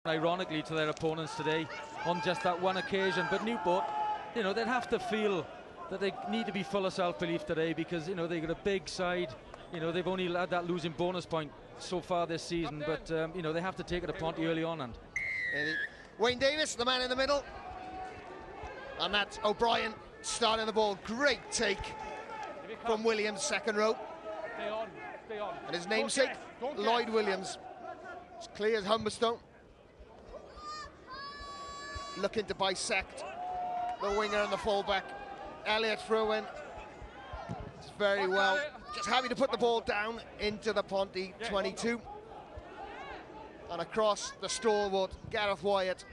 ironically to their opponents today on just that one occasion. But Newport, they'd have to feel that they need to be full of self-belief today, because they've got a big side. They've only had that losing bonus point so far this season, but they have to take it to Ponty early on. And Wayne Davis, the man in the middle, and that's O'Brien starting the ball. Great take from Williams, second row. Stay on. And his namesake, Lloyd Williams. It's clear as Humberstone. Looking to bisect the winger and the fullback. Elliott through in. It's very well. Just happy to put the ball down into the Ponty 22. And across the stalwart, Gareth Wyatt.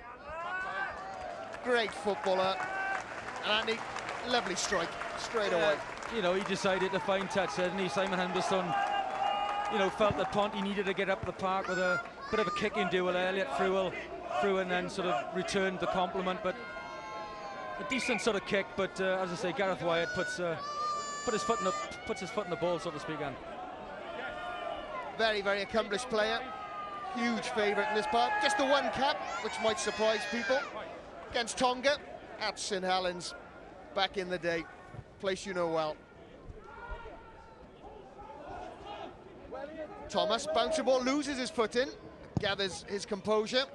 Great footballer. And Andy, lovely strike straight away. He decided to find touch, didn't he? Simon Humberstone, felt that Ponty needed to get up the park with a bit of a kicking duel. Elliott through and then sort of returned the compliment, but a decent sort of kick. But as I say, Gareth Wyatt puts his foot in the ball, so to speak. And very, very accomplished player. Huge favourite in this part. Just the one cap, which might surprise people, against Tonga at St Helens back in the day. Place you know well. Thomas, bouncing ball, loses his foot in, gathers his composure.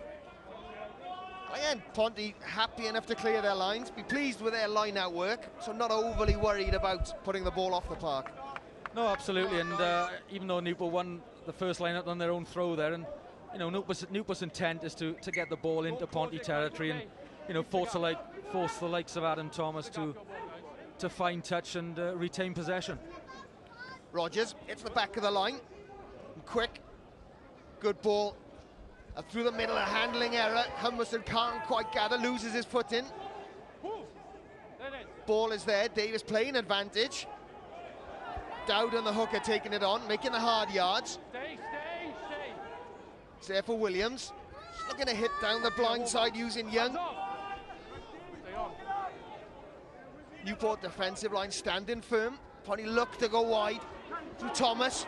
Again, Ponty happy enough to clear their lines, be pleased with their line-out work, so not overly worried about putting the ball off the park. No, absolutely, and even though Newport won the first line-out on their own throw there, and Newport's intent is to get the ball into Ponty territory and force the likes of Adam Thomas to find touch and retain possession. Rogers, it's the back of the line, quick, good ball. Through the middle, a handling error. Humberstone can't quite gather, loses his foot in. Ball is there, Davis playing advantage. Dowd and the hooker taking it on, making the hard yards. Stay. It's there for Williams. He's looking to hit down the blind side using Young. Stay on. Newport defensive line standing firm. Ponty look to go wide through Thomas.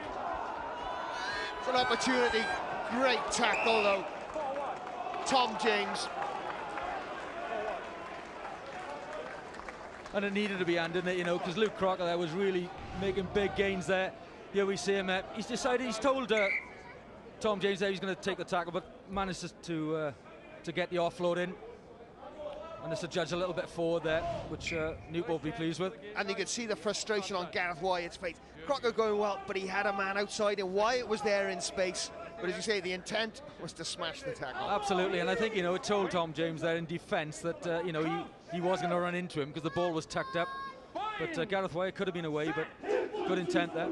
It's an opportunity. Great tackle though. Tom James. And it needed to be handed, because Luke Crocker there was really making big gains there. Here we see him. He's told Tom James there he's going to take the tackle, but managed to get the offload in. And it's a judge a little bit forward there, which Newport will be pleased with. And you could see the frustration on Gareth Wyatt's face. Crocker going well, but he had a man outside, and Wyatt was there in space. But as you say, the intent was to smash the tackle. Absolutely, and I think, it told Tom James there in defence that, he was going to run into him because the ball was tucked up. But Gareth Wyatt could have been away, but good intent there.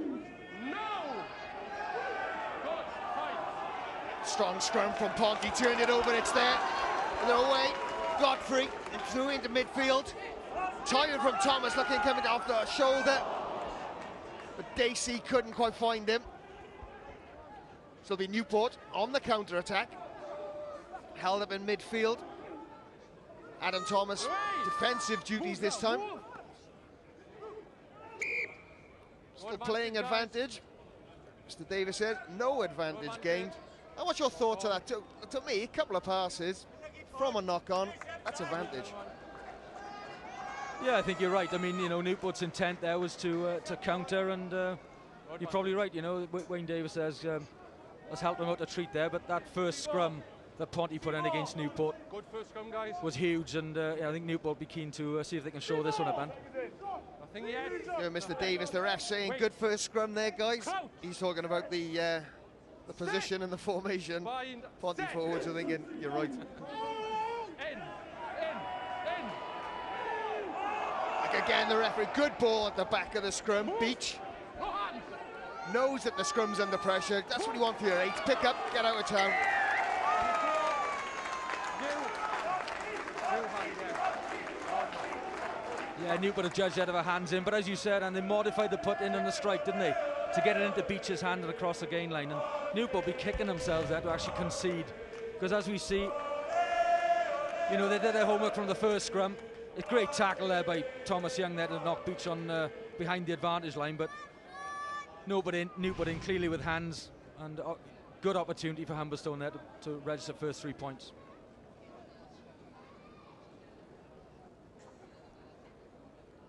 Strong scrum from Ponty, turned it over, it's there. And they're away. Godfrey and through into midfield. Tired from Thomas, looking coming off the shoulder. But Dacey couldn't quite find him. So it'll be Newport on the counter-attack. Held up in midfield. Adam Thomas, defensive duties this time. Still playing advantage. Mr. Davis said, no advantage gained. And what's your thoughts on that? To me, a couple of passes from a knock-on, that's advantage. Yeah, I think you're right. I mean, Newport's intent there was to counter, and you're probably right. Wayne Davis has helped them out a treat there, but that first scrum that Ponty put in against Newport Good first scrum, guys. was huge, and I think Newport will be keen to see if they can show this one up, man. Nothing yet. Mr. Davis, the ref, saying good first scrum there, guys. He's talking about the position and the formation. Ponty forwards are thinking, you're right. In. Like again, the referee, good ball at the back of the scrum. Beach knows that the scrum's under pressure. That's what you want for your 8. Pick up, get out of town. Yeah, Newport have judged out of her hands in, but as you said, and they modified the put in and the strike, didn't they? To get it into Beach's hand and across the gain line. And Newport be kicking themselves there to actually concede. Because as we see, they did their homework from the first scrum. A great tackle there by Thomas Young there to knock Beach on behind the advantage line, but Newport in clearly with hands, and good opportunity for Humberstone there to register first 3 points.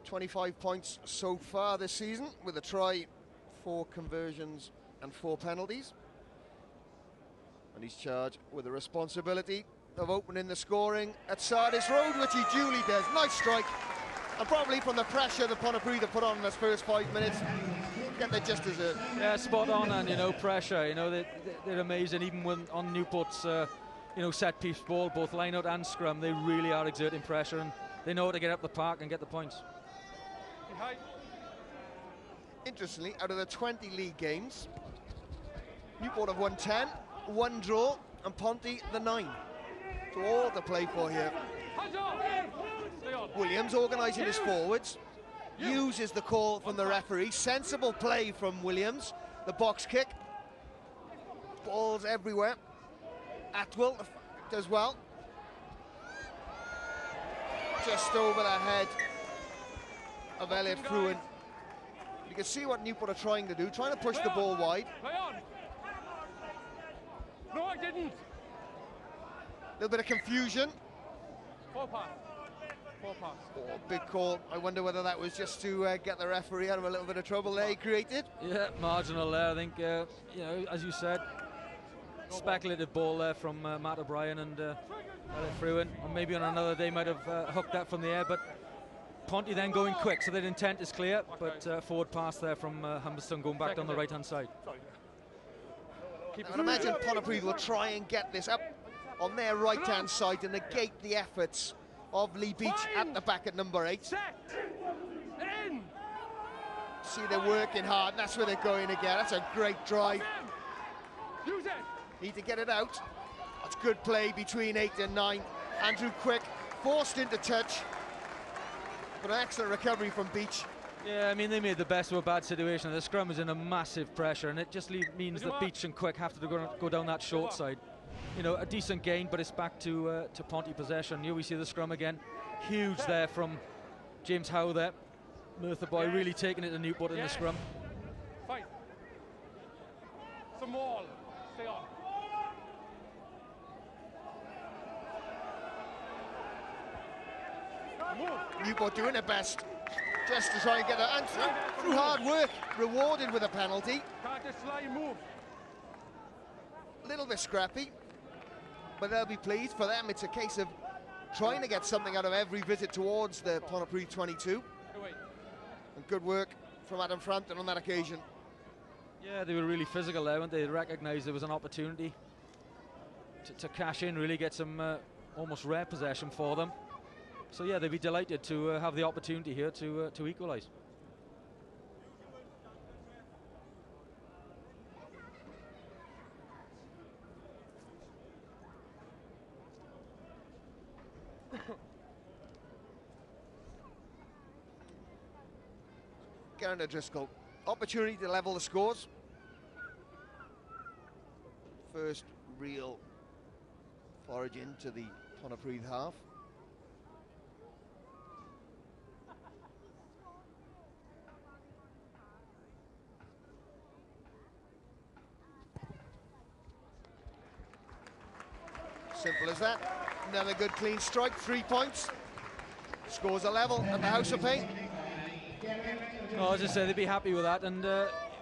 "25 points so far this season, with a try, 4 conversions and 4 penalties. And he's charged with the responsibility of opening the scoring at Sardis Road, which he duly does. Nice strike, and probably from the pressure the Pontypridd have put on in those first 5 minutes, get they just deserved. Yeah, spot on, and pressure. They're amazing. Even when on Newport's, set piece ball, both line out and scrum, they really are exerting pressure, and they know how to get up the park and get the points. Behind. Interestingly, out of the 20 league games, Newport have won 10, 1 draw, and Ponty the 9. So all to play for here. Hands off. Stay on. Williams organising his forwards, uses the call from the referee. Sensible play from Williams. The box kick. Balls everywhere. Atwill does well. Just over the head of Elliot Fruin. You can see what Newport are trying to do, trying to push the ball wide. Play on. No, I didn't. A little bit of confusion. 4 pass. 4 pass. Oh, big call. I wonder whether that was just to get the referee out of a little bit of trouble there he created. Yeah, marginal there, I think. As you said, speculative ball there from Matt O'Brien and Elliot Fruin. Or maybe on another day might have hooked that from the air, but Ponty then going quick, so their intent is clear, but forward pass there from Humberstone going back down the right-hand side. I would imagine Pontypridd will try and get this up on their right-hand side to negate the efforts of Lee Beach at the back at number 8. Set. In. See, they're working hard, and that's where they're going again. That's a great drive. Use it. Need to get it out. That's good play between 8 and 9. Andrew Quick forced into touch, but an excellent recovery from Beach. Yeah, I mean, they made the best of a bad situation. The scrum is in a massive pressure, and it just means that Beach and Quick have to go down that short side. A decent gain, but it's back to Ponty possession. Here we see the scrum again. Huge there from James Howe there. Merthyr Boy really taking it to Newport in the scrum. Fight. Some wall. Stay on. Move. Newport doing their best just to try and get that, and through hard work, rewarded with a penalty. Can't just slide, move. A little bit scrappy, but they'll be pleased. For them, it's a case of trying to get something out of every visit towards the Pontypridd 22. And good work from Adam Frampton on that occasion. Yeah, they were really physical there, weren't they? They recognised there was an opportunity to cash in, really get some almost rare possession for them. So yeah, they'd be delighted to have the opportunity here to equalise. Geraint O'Driscoll, opportunity to level the scores. First real forage into the Pontypridd half. Simple as that. Another good clean strike, 3 points. Scores a level at the House of Paint. Oh, as I say, they'd be happy with that, and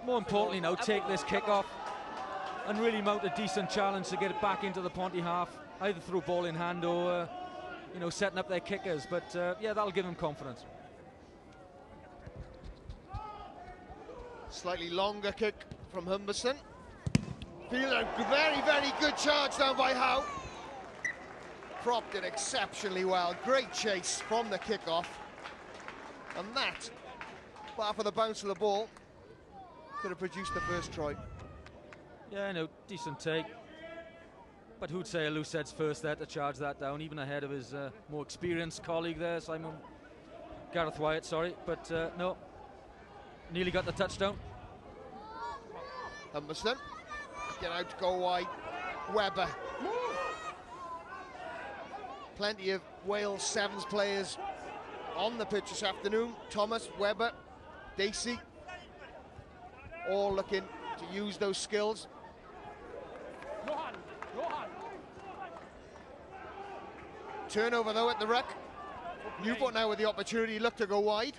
more importantly now, take this kick off and really mount a decent challenge to get it back into the Ponty half, either through ball in hand or setting up their kickers. But yeah, that'll give them confidence. Slightly longer kick from Humberstone. Feel a very, very good charge down by Howe. Propped it exceptionally well. Great chase from the kickoff. And that, bar for the bounce of the ball, could have produced the first try. Yeah, no, decent take. But who'd say a loose head's first there to charge that down, even ahead of his more experienced colleague there, Gareth Wyatt, sorry. But no, nearly got the touchdown. Humberstone, get out, go wide. Webber. Plenty of Wales Sevens players on the pitch this afternoon. Thomas, Webber, Dacey, all looking to use those skills. No hand. No hand. Turnover though at the ruck. Newport now with the opportunity, look to go wide.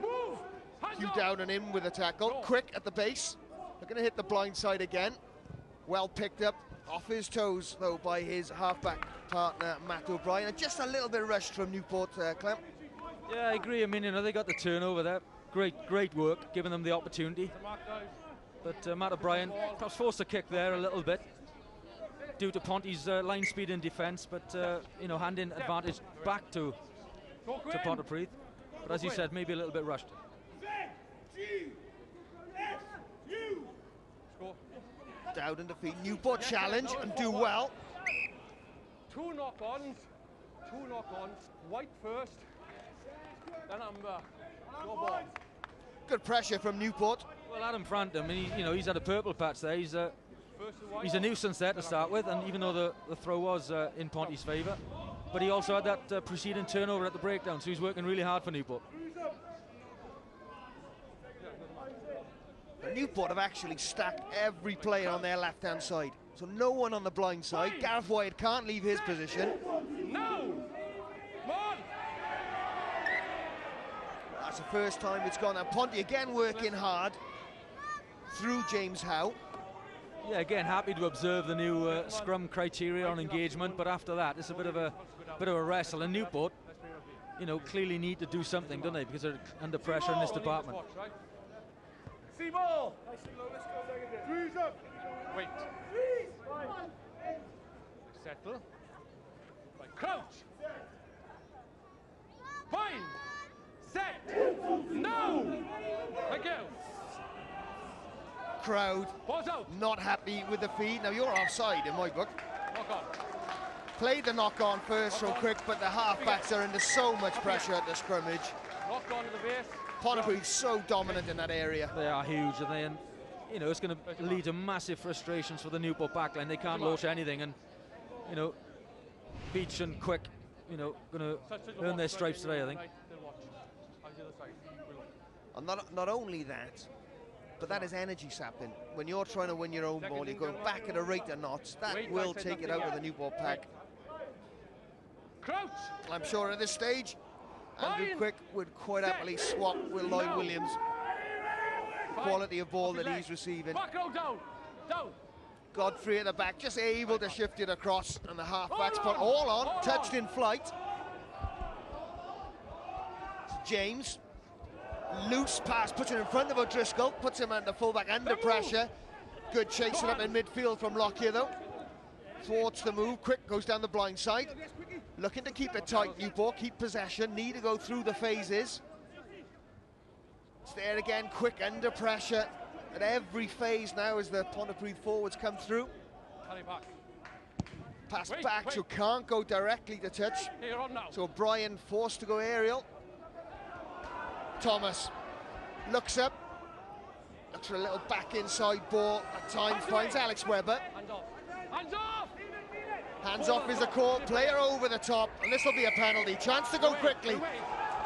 Move. Hands Hugh up. down and in with a tackle. No. Quick at the base. They're going to hit the blind side again. Well picked up off his toes though by his halfback partner Matt O'Brien. And just a little bit rushed from Newport, Clem. Yeah, I agree. I mean, you know, they got the turnover there. Great work, giving them the opportunity. But Matt O'Brien perhaps forced a kick there a little bit due to Ponty's line speed in defence, but you know, handing advantage back to Pontypridd. But as you said, maybe a little bit rushed. Score. Down and defeat. Newport challenge and do well. Two knock-ons. Two knock-ons. White first. Then Amber. No ball. Good pressure from Newport. Well, Adam Frampton, you know, he's had a purple patch there. He's a nuisance there to start with, and even though the throw was in Ponty's favour, but he also had that preceding turnover at the breakdown, so he's working really hard for Newport. Newport have actually stacked every player on their left-hand side, so no one on the blind side. Gareth Wyatt can't leave his position. No! Come on! That's the first time it's gone. Now Ponty again working hard through James Howe. Yeah, again, happy to observe the new scrum criteria on engagement, but after that, it's a bit of a wrestle. And Newport, you know, clearly need to do something, don't they? Because they're under pressure in this department. See ball! Freeze up! Wait. Settle. Right, crouch! Bind! Set! No! Thank you! Crowd Ball's out! not happy with the feed. Now you're offside in my book. Knock on. Played the knock-on first so quick, but the halfbacks are under so much pressure at the scrimmage. Knock on to the base. Pontypridd's so dominant in that area. They are huge, and and you know, it's going to lead to massive frustrations for the Newport backline. They can't launch anything, and you know, Beach and Quick, you know, going to earn their stripes today, I think. And not only that, but that is energy sapping. When you're trying to win your own ball, you're going back at a rate of knots. That will take it out of the Newport pack. Crouch! I'm sure at this stage, Andrew Quick would quite happily swap with Lloyd Williams. The quality of ball that he's receiving. Back row down! Down! Godfrey at the back, just able to shift it across, and the halfbacks put all on, touched in flight. James, loose pass, puts it in front of O'Driscoll, puts him at the fullback under pressure. Good chasing up in midfield from Lockyer though. Thwarts the move, Quick goes down the blind side. Looking to keep it tight, Newport, keep possession, need to go through the phases. It's there again, Quick under pressure at every phase now as the Pontypridd forwards come through. Pass back, so can't go directly to touch. So O'Brien forced to go aerial. Thomas looks up, looks for a little back inside ball, at times finds Alex Webber. Hands off! Hands off! Hands off is the call, player over the top, and this will be a penalty. Chance to go quickly,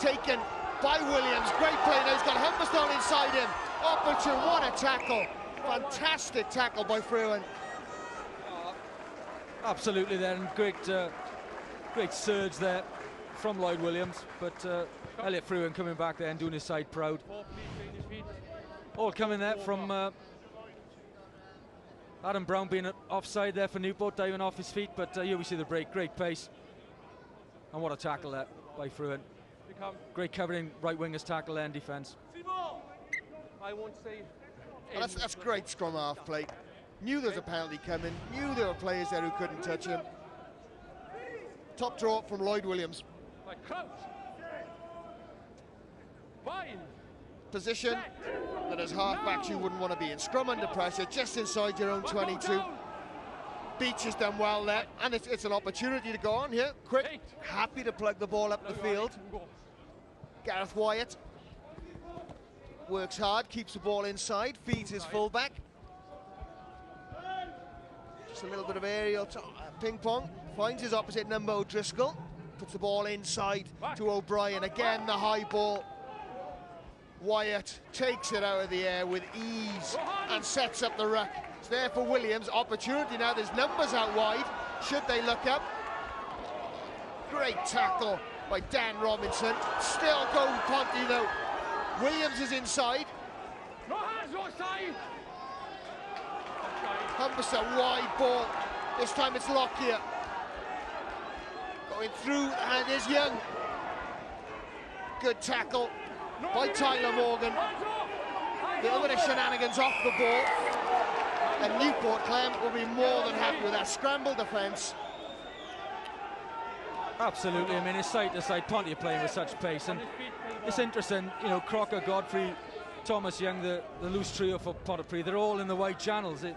taken by Williams. Great play, now he's got Humberstone inside him. Opportune, what a tackle. Fantastic tackle by Fruin. Absolutely there, and great surge there from Lloyd Williams, but Elliot Fruin coming back there and doing his side proud. All coming there from Adam Brown being offside there for Newport, diving off his feet, but here we see the break, great pace. And what a tackle there by Fruin. Great covering right winger's tackle there in defence. I won't say. Well, that's great scrum half play. Knew there was a penalty coming, knew there were players there who couldn't touch him. Top draw from Lloyd Williams. Like crouch. Bind. Position that as halfbacks you wouldn't want to be in. Scrum under pressure, just inside your own 22. Beach has done well there, and it's an opportunity to go on here. Quick, happy to plug the ball up the field. Gareth Wyatt works hard, keeps the ball inside, feeds his fullback. Just a little bit of aerial ping pong. Finds his opposite number, O'Driscoll. Puts the ball inside to O'Brien. Again, the high ball. Wyatt takes it out of the air with ease and sets up the ruck. It's there for Williams. Opportunity now. There's numbers out wide. Should they look up? Great tackle by Dan Robinson. Still goes Ponty though. Williams is inside. No hands, no side. Humberstone wide ball. This time it's Lockyer. Going through, and there's Young. Good tackle by Tyler Morgan. A little bit of shenanigans off the ball. And Newport, Clem, will be more than happy with that scramble defence. Absolutely. I mean, it's side to side. Ponty are playing with such pace, and it's interesting. You know, Crocker, Godfrey, Thomas Young, the loose trio for Pontypridd. They're all in the wide channels. You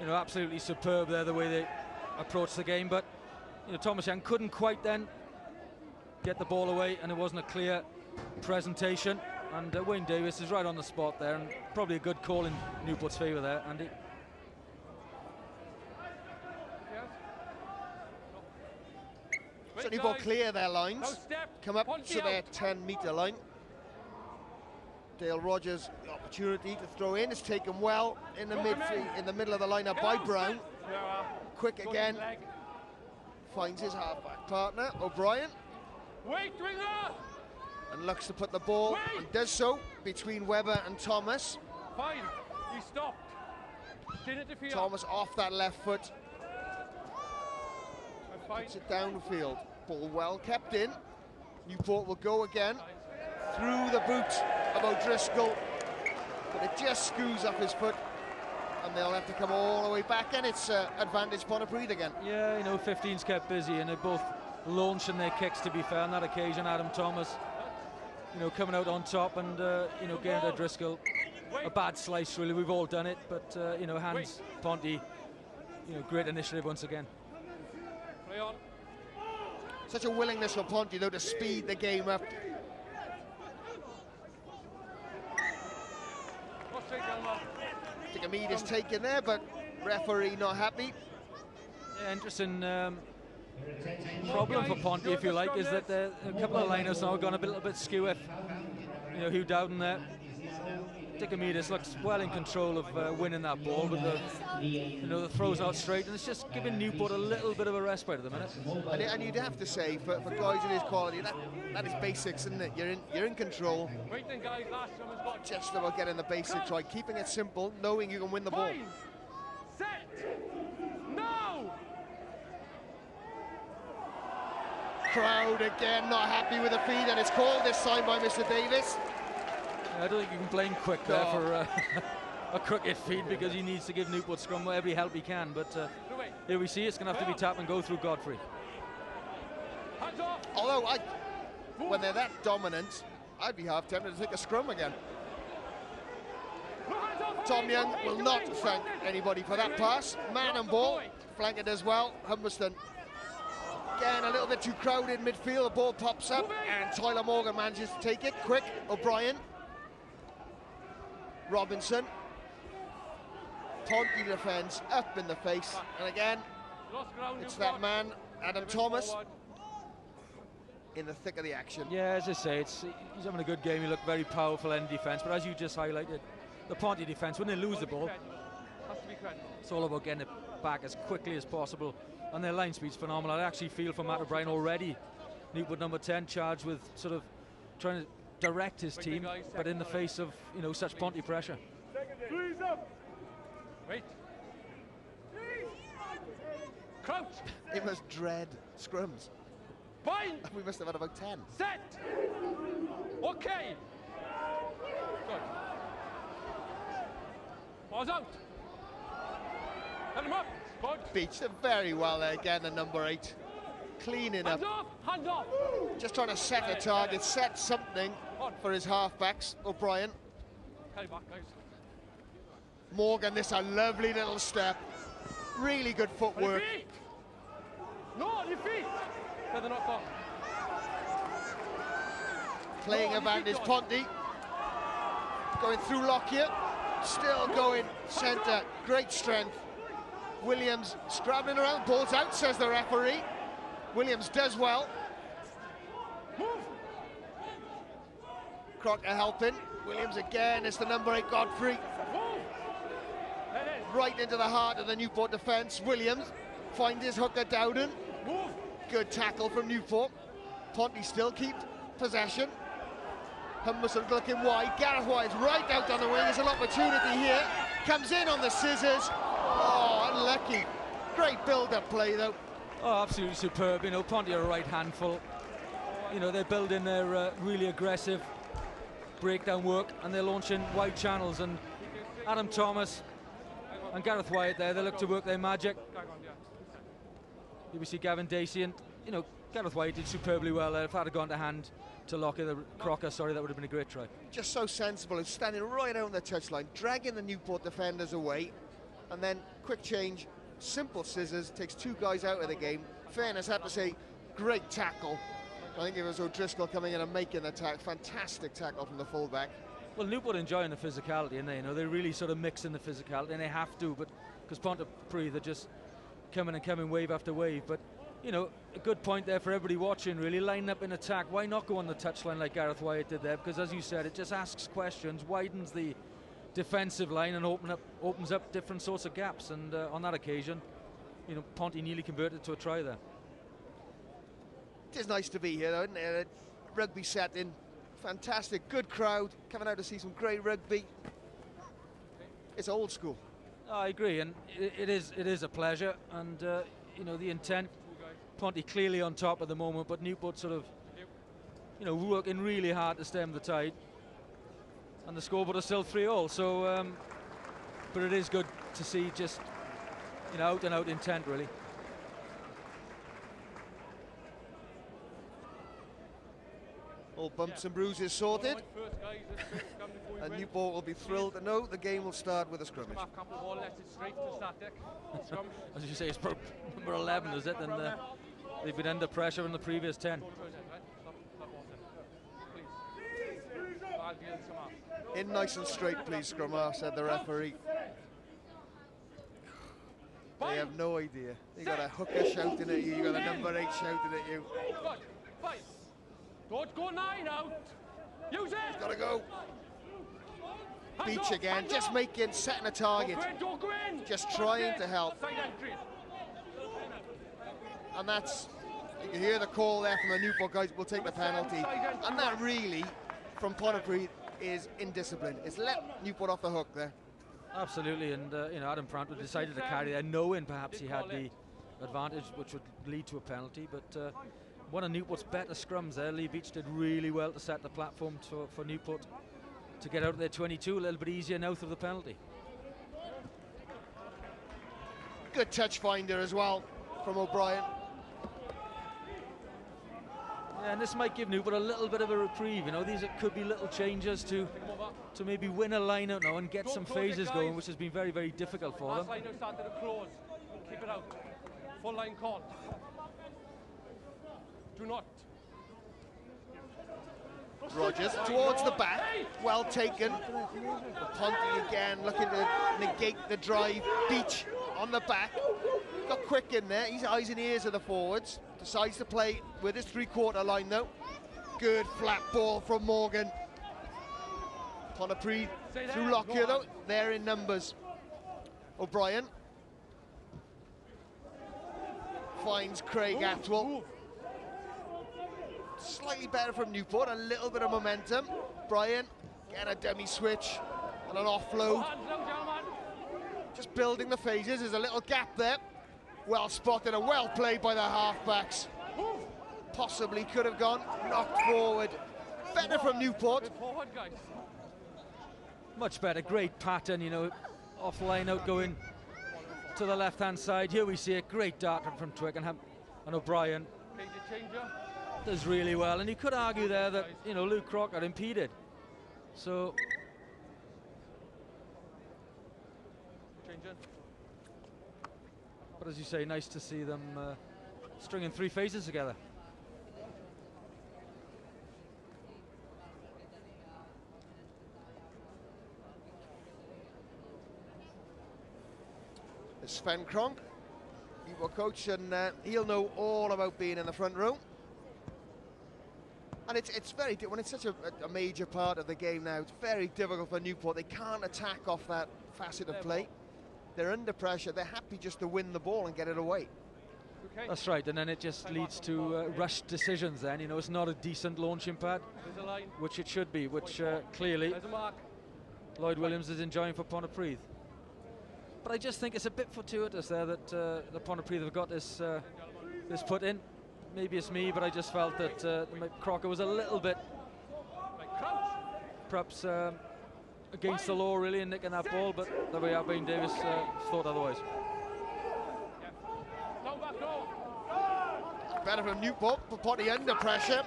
know, absolutely superb there the way they approach the game. But you know, Thomas Young couldn't quite then get the ball away, and it wasn't a clear presentation. And Wayne Davis is right on the spot there, and probably a good call in Newport's favour there, Andy. So Newport clear their lines, come up to their 10-metre line. Dale Rogers, the opportunity to throw in, is taken well in the midfield, in the middle of the lineup by Brown. Quick again, finds his half-back partner, O'Brien. Wait, winger! And looks to put the ball, and does so, between Webber and Thomas. Fine, he stopped. Didn't interfere. Thomas off that left foot. Puts it downfield. Ball well kept in. Newport will go again. Through the boot of O'Driscoll. But it just scoos up his foot. And they'll have to come all the way back, and it's advantage Pontypridd again. Yeah, you know, 15's kept busy, and they're both launching their kicks, to be fair. On that occasion, Adam Thomas, you know, coming out on top, and you know, getting to Driscoll. A bad slice, really. We've all done it, but you know, hands Ponty. You know, great initiative once again. Play on. Such a willingness from Ponty, though, to speed the game up. I think Amid is taken there, but referee not happy. Yeah, interesting problem for Ponty, if you like, is that a couple of liners now have gone a little bit skew if, you know, Hugh Dowden there. Dick Amidis looks well in control of winning that ball, but the throw's out straight, and it's just giving Newport a little bit of a respite at the minute. And you'd have to say, for guys of his quality, that is basics, isn't it? You're in control. Waiting, guys, last one has got Just about getting the basics right, keeping it simple, knowing you can win the ball. Fine. Set. No. Crowd again not happy with the feed, and it's called this time by Mr. Davis. I don't think you can blame Quick there for a crooked feed, because he needs to give Newport scrum every help he can. But here we see it's going to have to be tap and go through Godfrey. Hands off. Although, when they're that dominant, I'd be half tempted to take a scrum again. No hands off. Tom Young will not thank anybody for that pass. Man and ball, flanker does well. Humberston again a little bit too crowded midfield. The ball pops up, and Tyler Morgan manages to take it. Quick, O'Brien. Robinson. Ponty defends, up in the face, and again, it's that man, Adam Thomas, in the thick of the action. Yeah, as I say, he's having a good game. He looked very powerful in defence, but as you just highlighted, the Ponty defence, when they lose the ball, it's all about getting it back as quickly as possible, and their line speed's phenomenal. I actually feel for Matt O'Brien already. Newport number 10 charged with sort of trying to direct his team, but in the face of, you know, such Ponty pressure. Wait. Crouch. It must dread scrums. Fine. We must have had about 10. Set. Okay. Good. Ball's out. Hand him up. Good. Beached it very well there again, the number 8. Cleaning up. Hands off. Hands off. Just trying to set a target, set something for his halfbacks. O'Brien. Carry back, guys. Morgan, this a lovely little step. Really good On your footwork. feet. No, on your feet. They're not gone. Playing advantage, Ponty. Going through Lockyer. Still going centre. Great strength. Williams scrabbling around. Ball's out, says the referee. Williams does well. Move. Crocker helping. Williams again. It's the number 8, Godfrey. Move. Let it. right into the heart of the Newport defence. Williams finds his hooker Dowden. Move. Good tackle from Newport. Ponty still keep possession. Humberson looking wide. Gareth White's right out on the wing. There's an opportunity here. Comes in on the scissors. Oh, unlucky. Great build-up play though. Oh, absolutely superb. You know, Ponty are a right handful. You know, they're building their really aggressive breakdown work, and they're launching wide channels. And Adam Thomas and Gareth White there, they look to work their magic. Here we see Gavin Dacey, and you know, Gareth White did superbly well there. If that had gone to hand to Crocker, sorry, that would have been a great try. Just so sensible and standing right out on the touchline, dragging the Newport defenders away, and then quick change, simple scissors, takes two guys out of the game. Fairness, I have to say, great tackle. I think it was O'Driscoll coming in and making the tackle. Fantastic tackle from the fullback. Well, Newport enjoying the physicality, and you know, they're really sort of mixing the physicality, and they have to, but because Pontypridd, they're just coming wave after wave. But you know, a good point there for everybody watching, really, lining up in attack. Why not go on the touchline like Gareth White did there? Because as you said, it just asks questions, widens the defensive line, and opens up different sorts of gaps. And on that occasion, you know, Ponty nearly converted to a try there. It is nice to be here though, isn't it? Rugby setting, fantastic, good crowd, coming out to see some great rugby. It's old school. Oh, I agree, and it is a pleasure, and you know, the intent, Ponty clearly on top at the moment, but Newport sort of, you know, working really hard to stem the tide, and the scoreboard is still 3-3. So, but it is good to see just, you know, out and out intent really. All bumps and bruises sorted, and Newport will be thrilled to know the game will start with a scrimmage. As you say, it's number 11, is it? And they've been under pressure in the previous 10. In nice and straight, please, Scrumar, said the referee. They have no idea. You got a hooker shouting at you, you got a number 8 shouting at you. Don't go 9 out. Use it. He's got to go. Beach again, just setting a target. Just trying to help. And that's, you can hear the call there from the Newport guys, will take the penalty. And that really, from Pontypridd, is indiscipline. It's let Newport off the hook there. Absolutely, and you know, Adam Prantwood decided to carry there, knowing perhaps he had the advantage, which would lead to a penalty. But one of Newport's better scrums there. Lee Beach did really well to set the platform for Newport to get out of their 22. A little bit easier now through the penalty. Good touch finder as well from O'Brien. Yeah, and this might give Newport a little bit of a reprieve. You know, these could be little changes to maybe win a line out now and get some phases going, which has been very, very difficult for them. Line started to close. Keep it out. Full line call. Do not. Rogers towards the back, well taken. Ponty again looking to negate the drive. Beach on the back, got quick in there. He's eyes and ears of the forwards. Decides to play with his three-quarter line though. Good flat ball from Morgan. Pontypridd through Lockyer though, they're in numbers. O'Brien finds Craig Atwell. Slightly better from Newport, a little bit of momentum. Bryan, get a dummy switch and an offload. Just building the phases, there's a little gap there. Well spotted and well played by the halfbacks. Possibly could have gone, knocked forward. Better from Newport. Much better, great pattern, you know, off line out going to the left-hand side. Here we see a great dart from Twickenham, and O'Brien does really well, and you could argue there that, you know, Luke Crocker impeded. So but as you say, nice to see them stringing 3 phases together. Sven Kronk, Newport coach, and he'll know all about being in the front row. And it's very, when it's such a major part of the game now, it's very difficult for Newport. They can't attack off that facet of play. they're under pressure, they're happy just to win the ball and get it away. Okay. That's right, and then it just leads to rushed decisions then. You know, it's not a decent launching pad, There's a line. which it should be, which clearly There's a mark. Lloyd Williams is enjoying for Pontypridd. But I just think it's a bit fortuitous there that the Pontypridd have got this this put in. Maybe it's me, but I just felt that Crocker was a little bit Crouch. perhaps against the law really in nicking that ball, but the way Albane Davis thought otherwise. Down back, go. Better from Newport, but Ponty under pressure.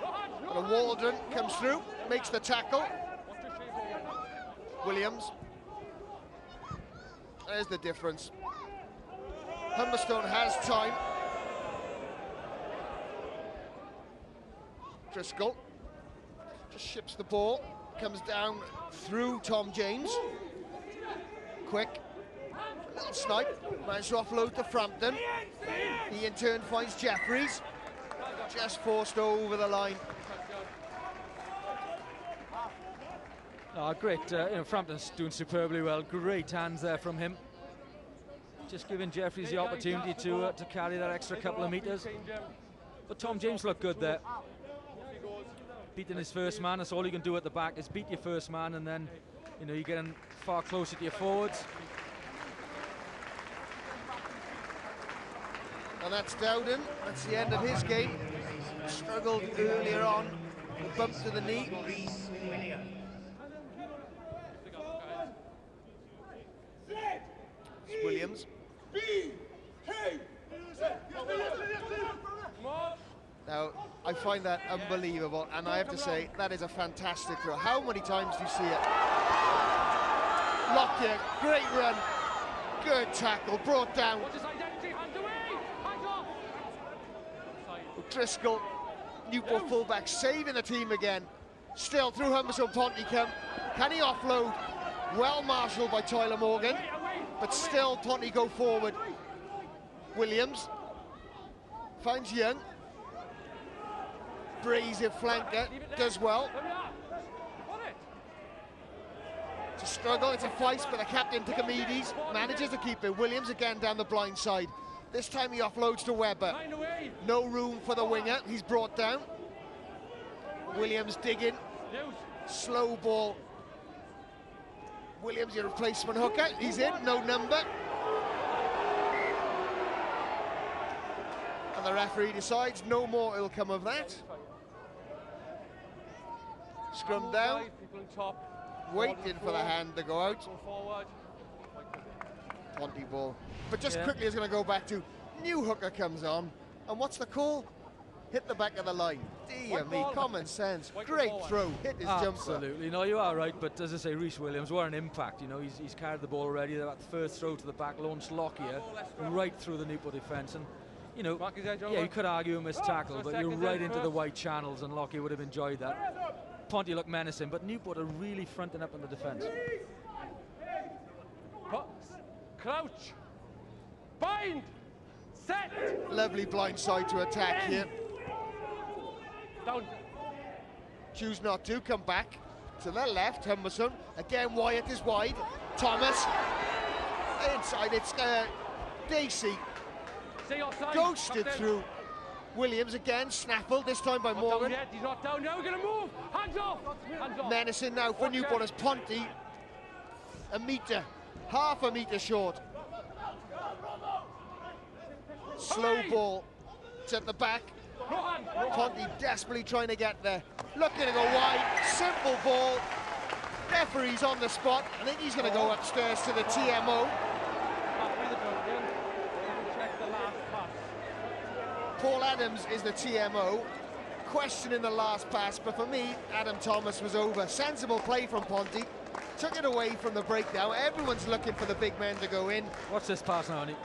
No hands, no And hands. Waldron comes through, makes the tackle. Watch your shape. Williams. There's the difference. Humberstone has time. Driscoll just ships the ball, comes down through Tom James. Quick, little snipe, managed to offload to Frampton. He in turn finds Jeffries, just forced over the line. Oh, great, you know, Frampton's doing superbly well. Great hands there from him. Just giving Jeffries the opportunity to carry that extra couple of metres. But Tom James looked good there. Beating his first man, that's all you can do at the back, is beat your first man, and then, you know, you're getting far closer to your forwards. And that's Dowden, that's the end of his game. Struggled earlier on, bump to the knee. It's Williams. Now, I find that unbelievable, and I have to say, that is a fantastic throw. How many times do you see it? Lockyer, great run, good tackle, brought down. What's his identity? Hands away! Hands off! Driscoll, Newport fullback, saving the team again. Still through Humberstone Pontycombe. Can he offload? Well marshalled by Tyler Morgan, but still Ponty go forward. Williams finds Young. Brazier flanker, does well. There we are. On it. It's a struggle, it's a fight, but the captain Ticamides manages to keep it. Williams again down the blind side. This time he offloads to Webber. Line away. No room for the winger, he's brought down. Williams digging, News. slow ball. Williams, your replacement hooker, he's in, no number. And the referee decides no more will come of that. Scrum down, People in top. waiting for the hand to go out. Go forward. Ponty ball. But just Yeah. quickly, I was going to go back to new hooker comes on, and what's the call? Hit the back of the line. Dear White me, ball. common sense. White Great ball. throw, hit his jumper. Absolutely, no, you are right, but as I say, Rhys Williams, what an impact, you know, he's carried the ball already. That first throw to the back launched Lockyer right through the Newport defence, and, you know, Mark his edge yeah, over. you could argue a missed tackle, So but you're seconds right in into the first. white channels, and Lockyer would have enjoyed that. Ponty looked menacing, but Newport are really fronting up in the defence. Crouch. Bind. Set. Lovely blind side to attack here. Down. Choose not to, come back to the left, Humberstone. Again, Wyatt is wide. Thomas. Inside, it's Dacey. Stay offside. Ghosted Captain. through. Williams again, snaffled, this time by Not Morgan. down yet. He's not down. Now we're going to move. Hands off. Hands off. Menacing now for Watch Newport out. as Ponty. A metre, half a metre short. Slow Hurry. ball. It's at the back. No hand. No hand. Ponty desperately trying to get there. Looking to go wide. Simple ball. Referee's on the spot. I think he's going to go upstairs to the TMO. Halfway the broken. Check the last pass. Paul Adams is the TMO. Questioning the last pass, but for me, Adam Thomas was over. Sensible play from Ponty. Took it away from the breakdown. Everyone's looking for the big men to go in. Watch this pass now, Andy.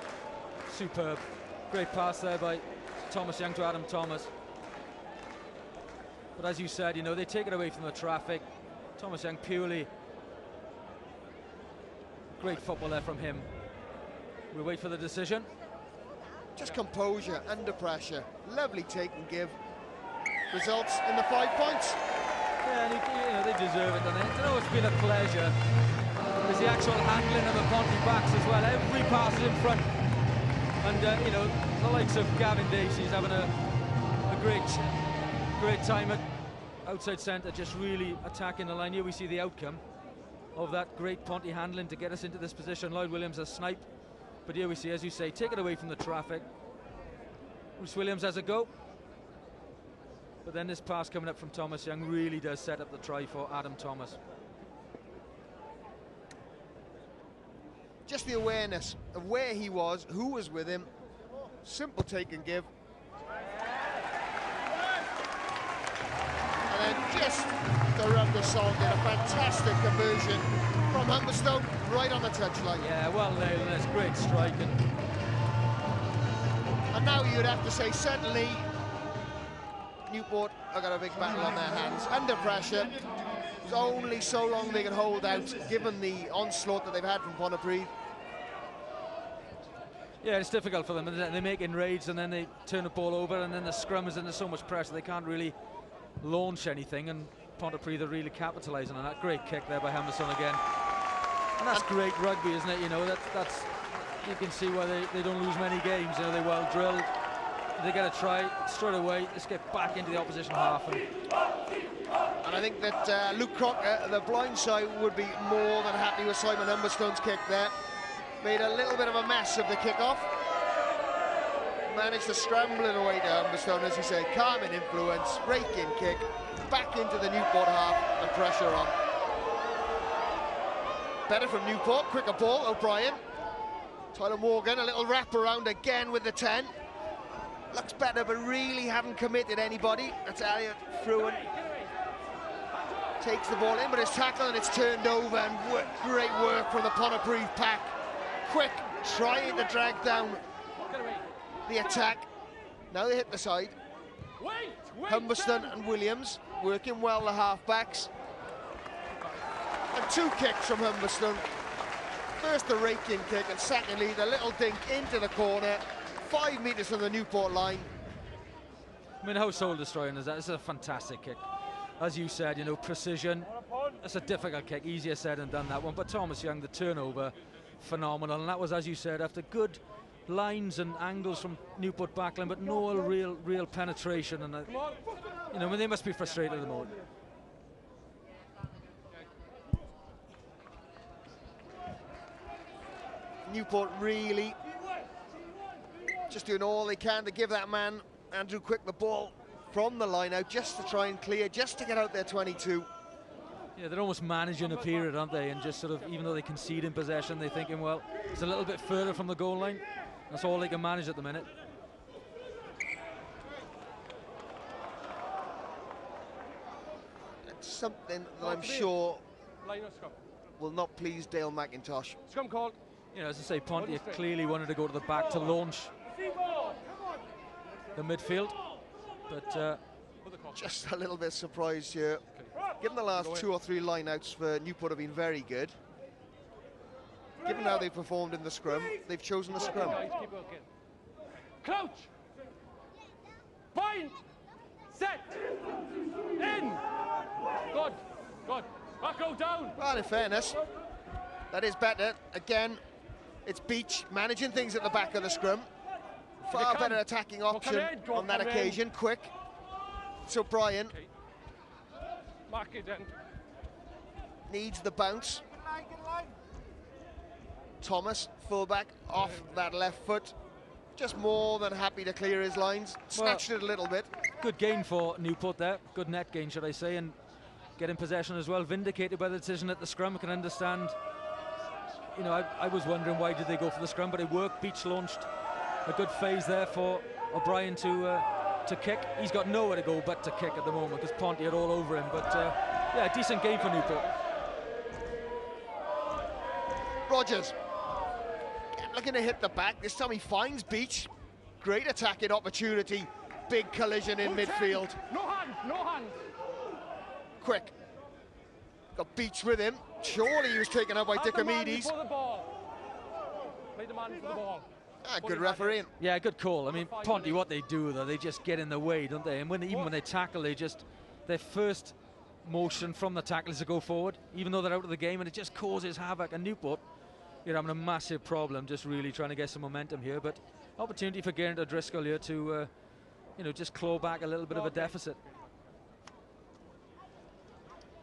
Superb. Great pass there by Thomas Young to Adam Thomas. But as you said, you know, they take it away from the traffic. Thomas Young purely. Great football there from him. We'll wait for the decision. Just composure, under pressure. Lovely take and give. Results in the 5 points. Yeah, and you know, they deserve it, don't they? You know, it's been a pleasure. As the actual handling of the Ponty backs as well. Every pass is in front. And, you know, the likes of Gavin Dacey's having a great time at outside centre, just really attacking the line. Here we see the outcome of that great Ponty handling to get us into this position. Lloyd Williams has sniped, but here we see, as you say, take it away from the traffic. Rhys Williams has a go. But then this pass coming up from Thomas Young really does set up the try for Adam Thomas. Just the awareness of where he was, who was with him. Simple take and give. And then just to rub the salt in, a fantastic conversion from Humberstone right on the touchline. Yeah, well nailed, and it's great striking. And now you'd have to say, suddenly, Newport have got a big battle on their hands. Under pressure. There's only so long they can hold out, given the onslaught that they've had from Pontypridd. Yeah, it's difficult for them. They make inroads and then they turn the ball over, and then the scrum is under so much pressure they can't really launch anything, and Pontypridd are really capitalising on that. Great kick there by Humberstone again. And that's great rugby, isn't it? You know, that's you can see why they don't lose many games. You know, they're well drilled. They get a try straight away. Let's get back into the opposition half. And I think that Luke Crocker, the blind side, would be more than happy with Simon Humberstone's kick there. Made a little bit of a mess of the kickoff. Managed to scramble it away to Humberstone, as you say, calming influence, rake-in kick, back into the Newport half and pressure on. Better from Newport, quicker ball, O'Brien. Tyler Morgan, a little wrap around again with the 10. Looks better, but really haven't committed anybody. That's Elliot Fruin. Takes the ball in, but it's tackled and it's turned over, and great work from the Pontypridd pack. Quick, trying to drag down the attack. Now they hit the side. Humberstone and Williams working well, the halfbacks. And two kicks from Humberstone. First the rake-in kick, and secondly the little dink into the corner, 5 metres from the Newport line. I mean, how soul-destroying is that? It's a fantastic kick. As you said, you know, precision. It's a difficult kick, easier said than done, that one. But Thomas Young, the turnover, phenomenal. And that was, as you said, after good lines and angles from Newport backline, but no real penetration. And you know, I mean, they must be frustrated at the moment. Newport really just doing all they can to give that man, Andrew Quick, the ball from the line out, just to try and clear, just to get out there 22. Yeah, they're almost managing a period, aren't they? And just sort of, even though they concede in possession, they're thinking, well, it's a little bit further from the goal line. That's all they can manage at the minute. It's something that I'm sure will not please Dale McIntosh. Scrum called. You know, as I say, Ponty clearly wanted to go to the back to launch the midfield, but just a little bit surprised here. Given the last 2 or 3 lineouts for Newport have been very good, given how they performed in the scrum, they've chosen the scrum. Crouch. Point. Set. In. Good. Good. Back out down. Well, in fairness, that is better. Again, it's Beach managing things at the back of the scrum. Far better attacking option on that occasion. Quick. So Brian Mark it in. needs the bounce. Thomas, fullback, off that left foot. Just more than happy to clear his lines. Snatched it a little bit. good gain for Newport there. Good net gain, should I say, and getting possession as well. Vindicated by the decision at the scrum. I can understand. You know, I was wondering why did they go for the scrum, but it worked. Beach launched a good phase there for O'Brien to kick. He's got nowhere to go but to kick at the moment because Ponty are all over him. But yeah, decent game for Newport. Rogers looking to hit the back. This time he finds Beach. Great attacking opportunity. Big collision in midfield. No hand, no hand. Quick. Got Beach with him. Surely he was taken out by Dickomedes. For the ball. Play the man for the ball. Ah, good refereeing. Yeah, good call. I mean, Ponty, what they do though, they just get in the way, don't they? And even when they tackle, their first motion from the tacklers to go forward, even though they're out of the game, and it just causes havoc. And Newport, you're having a massive problem just really trying to get some momentum here, but opportunity for Geraint O'Driscoll here to you know, just claw back a little bit of a deficit.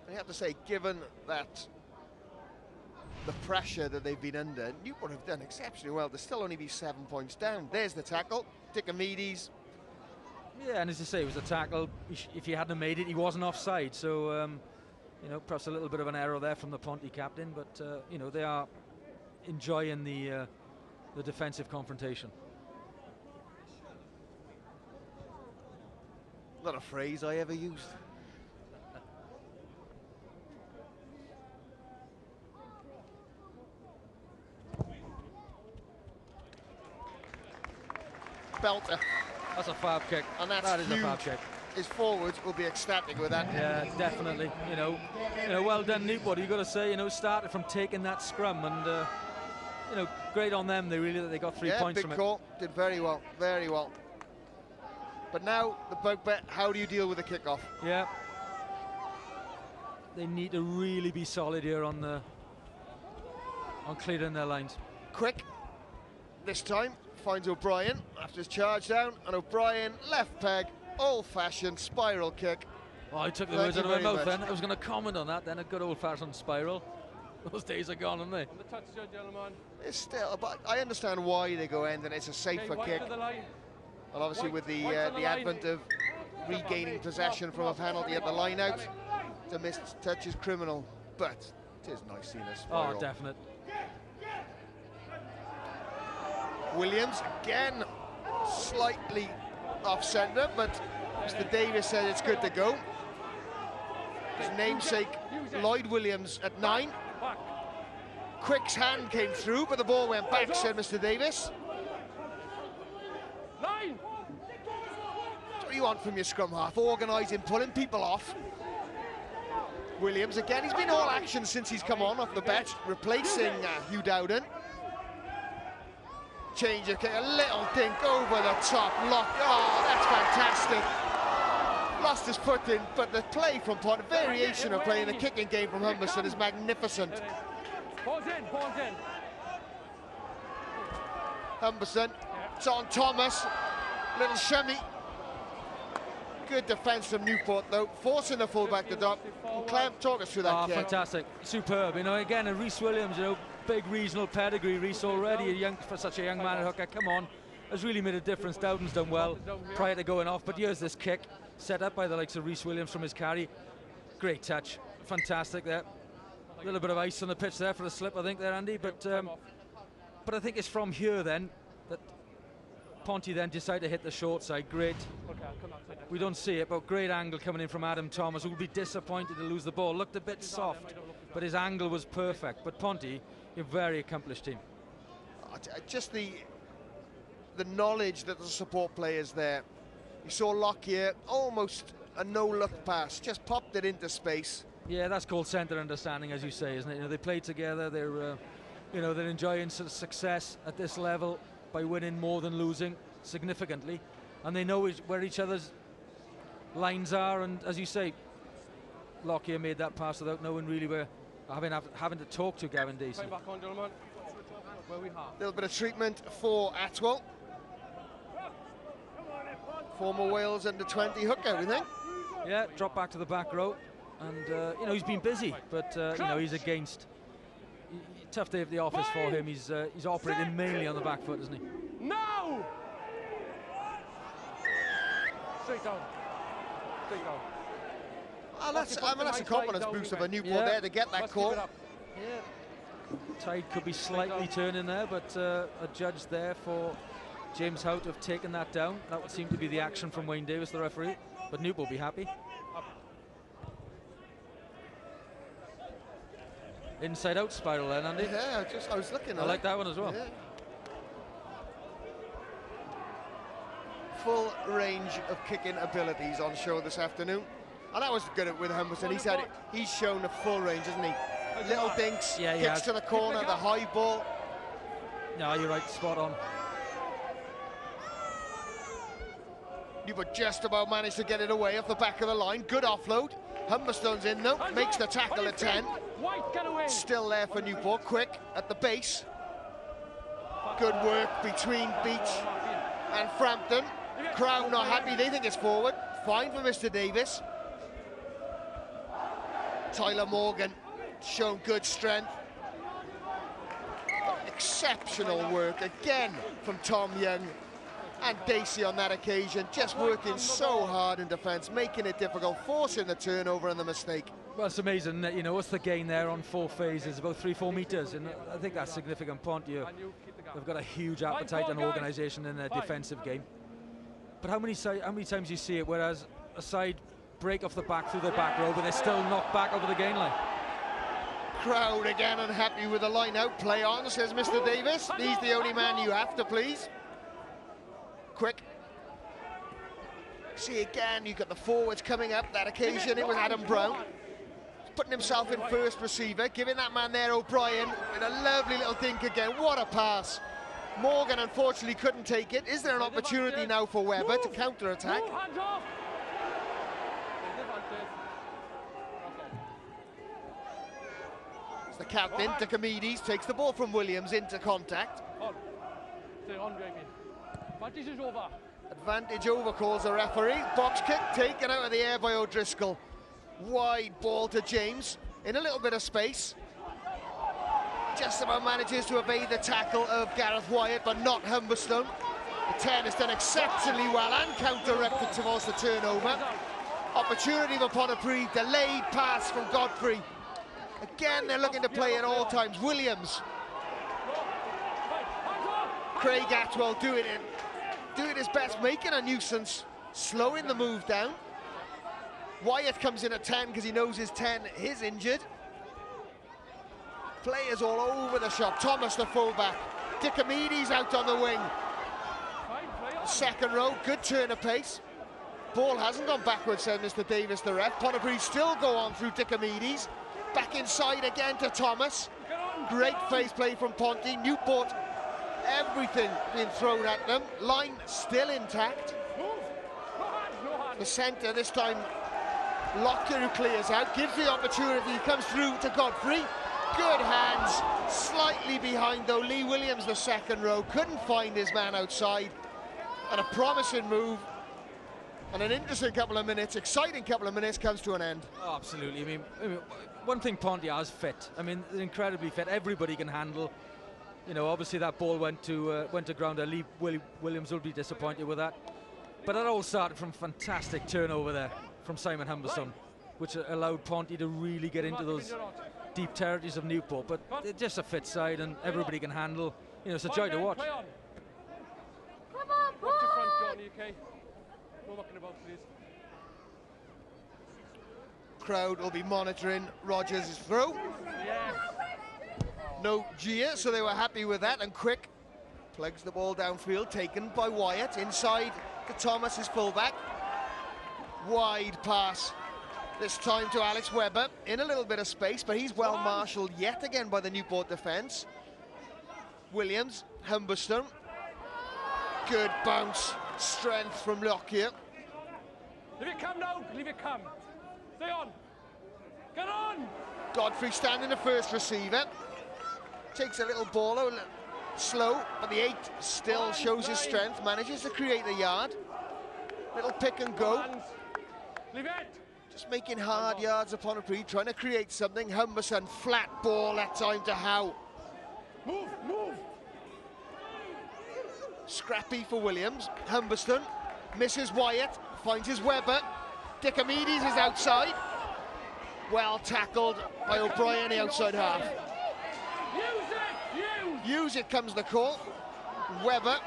I have to say, given that the pressure that they've been under, Newport have done exceptionally well to still only be 7 points down. There's the tackle, Dickomedes. Yeah, and as you say, it was a tackle. If he hadn't made it, he wasn't offside. So, you know, perhaps a little bit of an error there from the Ponty captain, but you know, they are enjoying the defensive confrontation. Not a phrase I ever used. Belter. That's a fab kick. And that's that is huge. a fab kick. His forwards will be ecstatic with that. Yeah, definitely. You know, well done, Newport. You've got to say, you know, started from taking that scrum, and you know, great on them. They got 3 points from it. Yeah, big call. Did very well, very well. But now the bugbear. How do you deal with the kickoff? Yeah. They need to really be solid here on clearing their lines. Quick. This time finds O'Brien after his charge down, and O'Brien left peg, old-fashioned spiral kick. Oh, I took the Thank words you out of my very mouth much. then. I was going to comment on that then, a good old-fashioned spiral. Those days are gone, aren't they? The touch, gentlemen. It's still, but I understand why they go end, and it's a safer Okay, kick. white to the line. And obviously with the White on the line. advent of regaining possession from a penalty at the line out, the missed touch is criminal, but it is nice seeing a spiral. Oh, definite. Williams again slightly off centre, but Mr. Davis said it's good to go. His namesake Lloyd Williams at 9. Back. Quick's hand came through, but the ball went back, said Mr. Davis. Line. That's what you want from your scrum half, organising, pulling people off. Williams again, he's been all action since he's come on off the bench, replacing Hugh Dowden. Change of kick, a little dink over the top, lock. Oh, that's fantastic. Lost his foot in, but the play from Pont, variation of play in the kicking game from Humberston is magnificent. Pause in, pause in. Humberston, it's on Thomas, little shimmy. Good defence from Newport though, forcing the fullback to drop. Clem, talk us through that kick. Fantastic, superb. You know, again, a Rhys Williams, you know, big regional pedigree. Rhys already for such a young man at hooker. Come on, has really made a difference. Dowden's done well prior to going off, but here's this kick set up by the likes of Rhys Williams from his carry. Great touch, fantastic there. A little bit of ice on the pitch there for the slip, I think there, Andy. But I think it's from here then that Ponty then decided to hit the short side. Great. Okay, I'll come outside. We don't see it, but great angle coming in from Adam Thomas, who will be disappointed to lose the ball. Looked a bit soft, but his angle was perfect. But Ponty, a very accomplished team. Just the knowledge that the support players there. You saw Lockyer, almost a no-look pass, just popped it into space. Yeah, that's called centre understanding, as you say, isn't it? You know, they play together. They're, you know, they're enjoying sort of success at this level by winning more than losing significantly, and they know where each other's lines are. And as you say, Lockyer made that pass without knowing really where, having to talk to Gavin Deasy. Play back on, gentlemen. Where we have. A little bit of treatment for Atwell. Former Wales under-20 hooker, we think. Yeah, drop back to the back row, and you know, he's been busy, but you know, he's against. Tough day at the office for him. He's operating mainly on the back foot, isn't he? Now! Straight down. Straight down. Oh, that's a confidence boost of a Newport there to get that Let's call. keep it up. Yeah. Tide could be slightly turning there, but a judge there for James Hout have taken that down. That would seem to be the action from Wayne Davis, the referee, but Newport will be happy. Inside out spiral then, Andy. Yeah, I was looking at I it. like that one as well. Yeah. Full range of kicking abilities on show this afternoon. And that was good with Humberston. He's shown a full range, hasn't he? Little dinks, Yeah, he kicks has. to the corner, the high ball. No, you're right, spot on. Newport just about managed to get it away off the back of the line. Good offload. Humberstone's in though, makes the tackle at 10. White, get away. Still there for Newport, quick at the base. Good work between Beach and Frampton. Crowd not happy, they think it's forward. Fine for Mr. Davis. Tyler Morgan shown good strength. Exceptional work again from Tom Young and Dacey on that occasion, just working so hard in defence, making it difficult, forcing the turnover and the mistake. Well, it's amazing that, you know, what's the gain there on 4 phases, about 3-4 metres, and I think that's significant. Ponty, they've got a huge appetite and organisation in their defensive game. But how many times do you see it, whereas a side break off the back through the back row, but they're still knocked back over the gain line? Crowd again unhappy with the line out. Play on, says Mr. Davis. He's the only man you have to please. Quick. See again, you've got the forwards coming up. That occasion it was Adam Brown. Putting himself in first receiver, giving that man there, O'Brien, with a lovely little dink again. What a pass. Morgan unfortunately couldn't take it. Is there an opportunity now for Webber to counter-attack? It's the captain, Dickomedes, takes the ball from Williams into contact. Advantage over, calls the referee. Box kick taken out of the air by O'Driscoll. Wide ball to James, in a little bit of space. Just about manages to evade the tackle of Gareth Wyatt, but not Humberstone. The 10 has done exceptionally well and counter-acted towards the turnover. Opportunity for Pontypridd, delayed pass from Godfrey. Again, they're looking to play at all times. Williams. Craig Atwell doing his best, making a nuisance, slowing the move down. Wyatt comes in at 10 because he knows his 10 is injured. Players all over the shop. Thomas, the fullback. Dickomedes out on the wing. Second row, good turn of pace. Ball hasn't gone backwards, said Mr. Davis, the ref. Pontypridd still go on through Dickomedes. Back inside again to Thomas. Great face play from Ponty. Newport, everything being thrown at them. Line still intact. The centre this time, Lockyer, who clears out, gives the opportunity, comes through to Godfrey. Good hands, slightly behind though. Lee Williams, the second row, couldn't find his man outside. And a promising move and an interesting couple of minutes, exciting couple of minutes comes to an end. Oh, absolutely. I mean, one thing Ponty has fit. I mean, they're incredibly fit. Everybody can handle. You know, obviously that ball went to ground. Lee Williams will be disappointed with that. But that all started from fantastic turnover there from Simon Humberstone, which allowed Ponty to really get into those deep territories of Newport. But they're just a fit side and everybody can handle. You know, it's a joy to watch. Come on, boy! Up to front, Johnny, okay? No mucking about, please. Crowd will be monitoring Rogers' throw. Yes. No Gia, so they were happy with that, and Quick plugs the ball downfield, taken by Wyatt, inside to Thomas, his fullback. Wide pass, this time to Alex Webber, in a little bit of space, but he's well marshalled yet again by the Newport defence. Williams, Humberstone. Good bounce, strength from Lockyer. Leave it come now, leave it come. Stay on. Get on! Godfrey standing the first receiver. Takes a little ball, slow, but the 8 still shows his strength, manages to create the yard. Little pick and go. Leave it! Just making hard yards upon a pre, trying to create something. Humberstone, flat ball that time to Howe. Move, move! Scrappy for Williams. Humberstone misses Wyatt, finds his Webber. Dickomedes is outside. Well tackled by O'Brien, the outside half. Use it comes the call. Webber.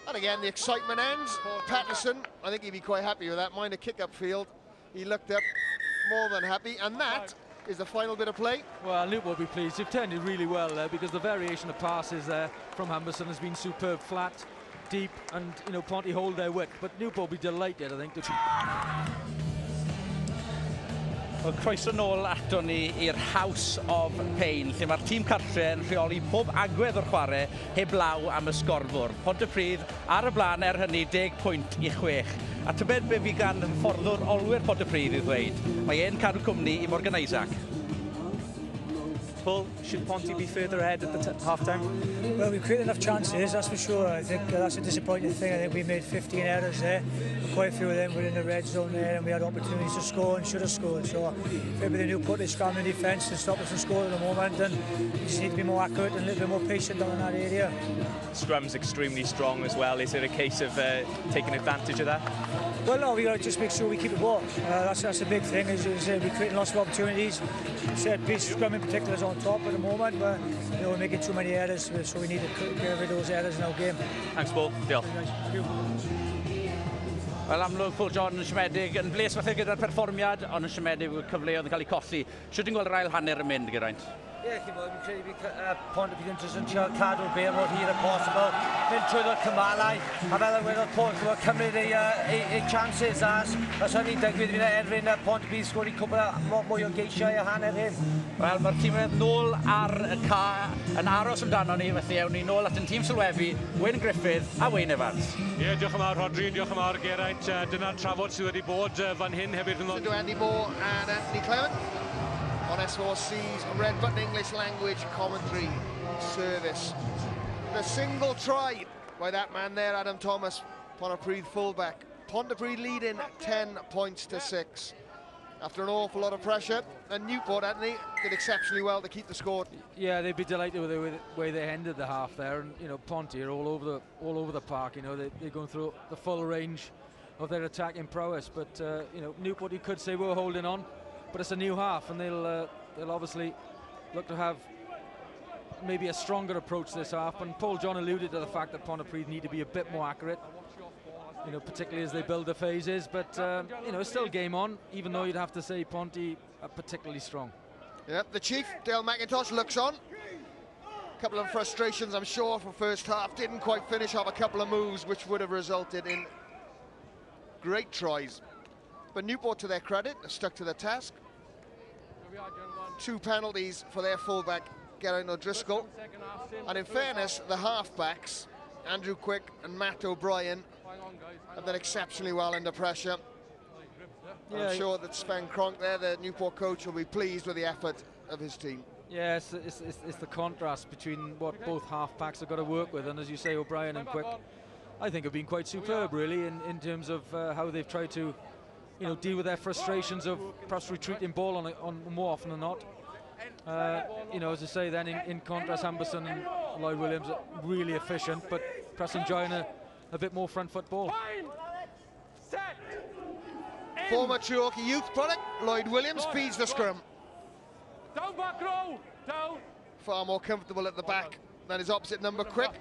And again, the excitement ends. Patterson, I think he'd be quite happy with that. Mind a kick upfield. He looked up, more than happy. And that is the final bit of play. Well, Newport will be pleased. They've turned it really well there because the variation of passes there from Humberstone has been superb, flat, deep, and, you know, Ponty hold their wit. But Newport will be delighted, I think, to Wel, croeso nôl ato ni i'r House of Pain, lle mae'r tîm cartre yn rheoli pob agwedd o'r chwarae heb law am y sgorbwr. Pontypridd ar y blaen hynny 10 pwynt i 6. A tybed be fi gan fforddwr olwyr Pontypridd i ddweud, mae e'n cadw cwmni i Morgan Isaac. Paul, should Ponty be further ahead at the half-time? Well, we created enough chances, that's for sure. I think that's a disappointing thing. I think we made 15 errors there. Quite a few of them were in the red zone there, and we had opportunities to score and should have scored. So maybe the new put is strong in defence to stop us from scoring at the moment, and we just need to be more accurate and a little bit more patient down in that area. Scrum's extremely strong as well. Is it a case of taking advantage of that? Well, no, we got to just make sure we keep the ball. That's a big thing. Is we're creating lots of opportunities. Set piece scrum in particular is on top at the moment, but we're making too many errors, so we need to get rid of those errors in our game. Thanks, Paul. Diolch. Wel, amlwg Paul John yn siomedig yn bles fathau gyda'r perfformiad, ond yn siomedig y cyfleoedd yn cael ei colli. Siwt yn gweld yr ail hanner yn mynd, Geraint? Ie, chi'n bod, fi'n credu Pontypridd yn jyst yn cadw'r bel mor hir a posibl, mynd trwy'r cymalau, a fel y wedodd Paul, cymryd ei chances, a os hynny'n digwydd fi'n erfyn Pontypridd sgori cwbl mwy o geisiau a hanner hyn. Wel, mae'r tîmedd nôl ar y ca yn aros amdano ni, felly ewn ni nôl at yn tîm sylwebu, Wyn Griffith a Wayne Evans. Ie, diolch yn fawr Rodri, diolch yn fawr Geraint. Dyna'r trafod sydd wedi bod fan hyn heb i'r To Andy Moore and Anthony Clement on S4C's Red Button English Language Commentary Service. The single try by that man there, Adam Thomas, Pontypridd fullback. Pontypridd leading 10 points to 6. After an awful lot of pressure, and Newport, Anthony, did exceptionally well to keep the score. Yeah, they'd be delighted with the way they ended the half there, and you know, Ponty are all over the park. You know, they're going through the full range of their attacking prowess. But you know, Newport, you could say, were holding on, but it's a new half, and they'll obviously look to have maybe a stronger approach this half. And Paul John alluded to the fact that Pontypridd need to be a bit more accurate, you know, particularly as they build the phases. But you know, it's still game on, even though you'd have to say Ponty are particularly strong. Yep, the chief, Dale McIntosh, looks on. A couple of frustrations, I'm sure, for first half. Didn't quite finish off a couple of moves which would have resulted in great tries. But Newport, to their credit, have stuck to the task. 2 penalties for their fullback, Geraint O'Driscoll. And in fairness, the halfbacks, Andrew Quick and Matt O'Brien, have done exceptionally well under pressure. Yeah, I'm sure that Sven Kroenke there, the Newport coach, will be pleased with the effort of his team. Yeah, it's the contrast between what both half-backs have got to work with, and as you say, O'Brien and Quick, I think have been quite superb, really, in terms of how they've tried to, you know, deal with their frustrations of perhaps retreating ball on more often than not. You know, as I say, then in contrast, Humberstone and Lloyd Williams are really efficient, but perhaps enjoying a bit more front foot ball. Former Treorchy youth product, Lloyd Williams, feeds the scrum. Down back row, down. Far more comfortable at the back than his opposite number, Quick.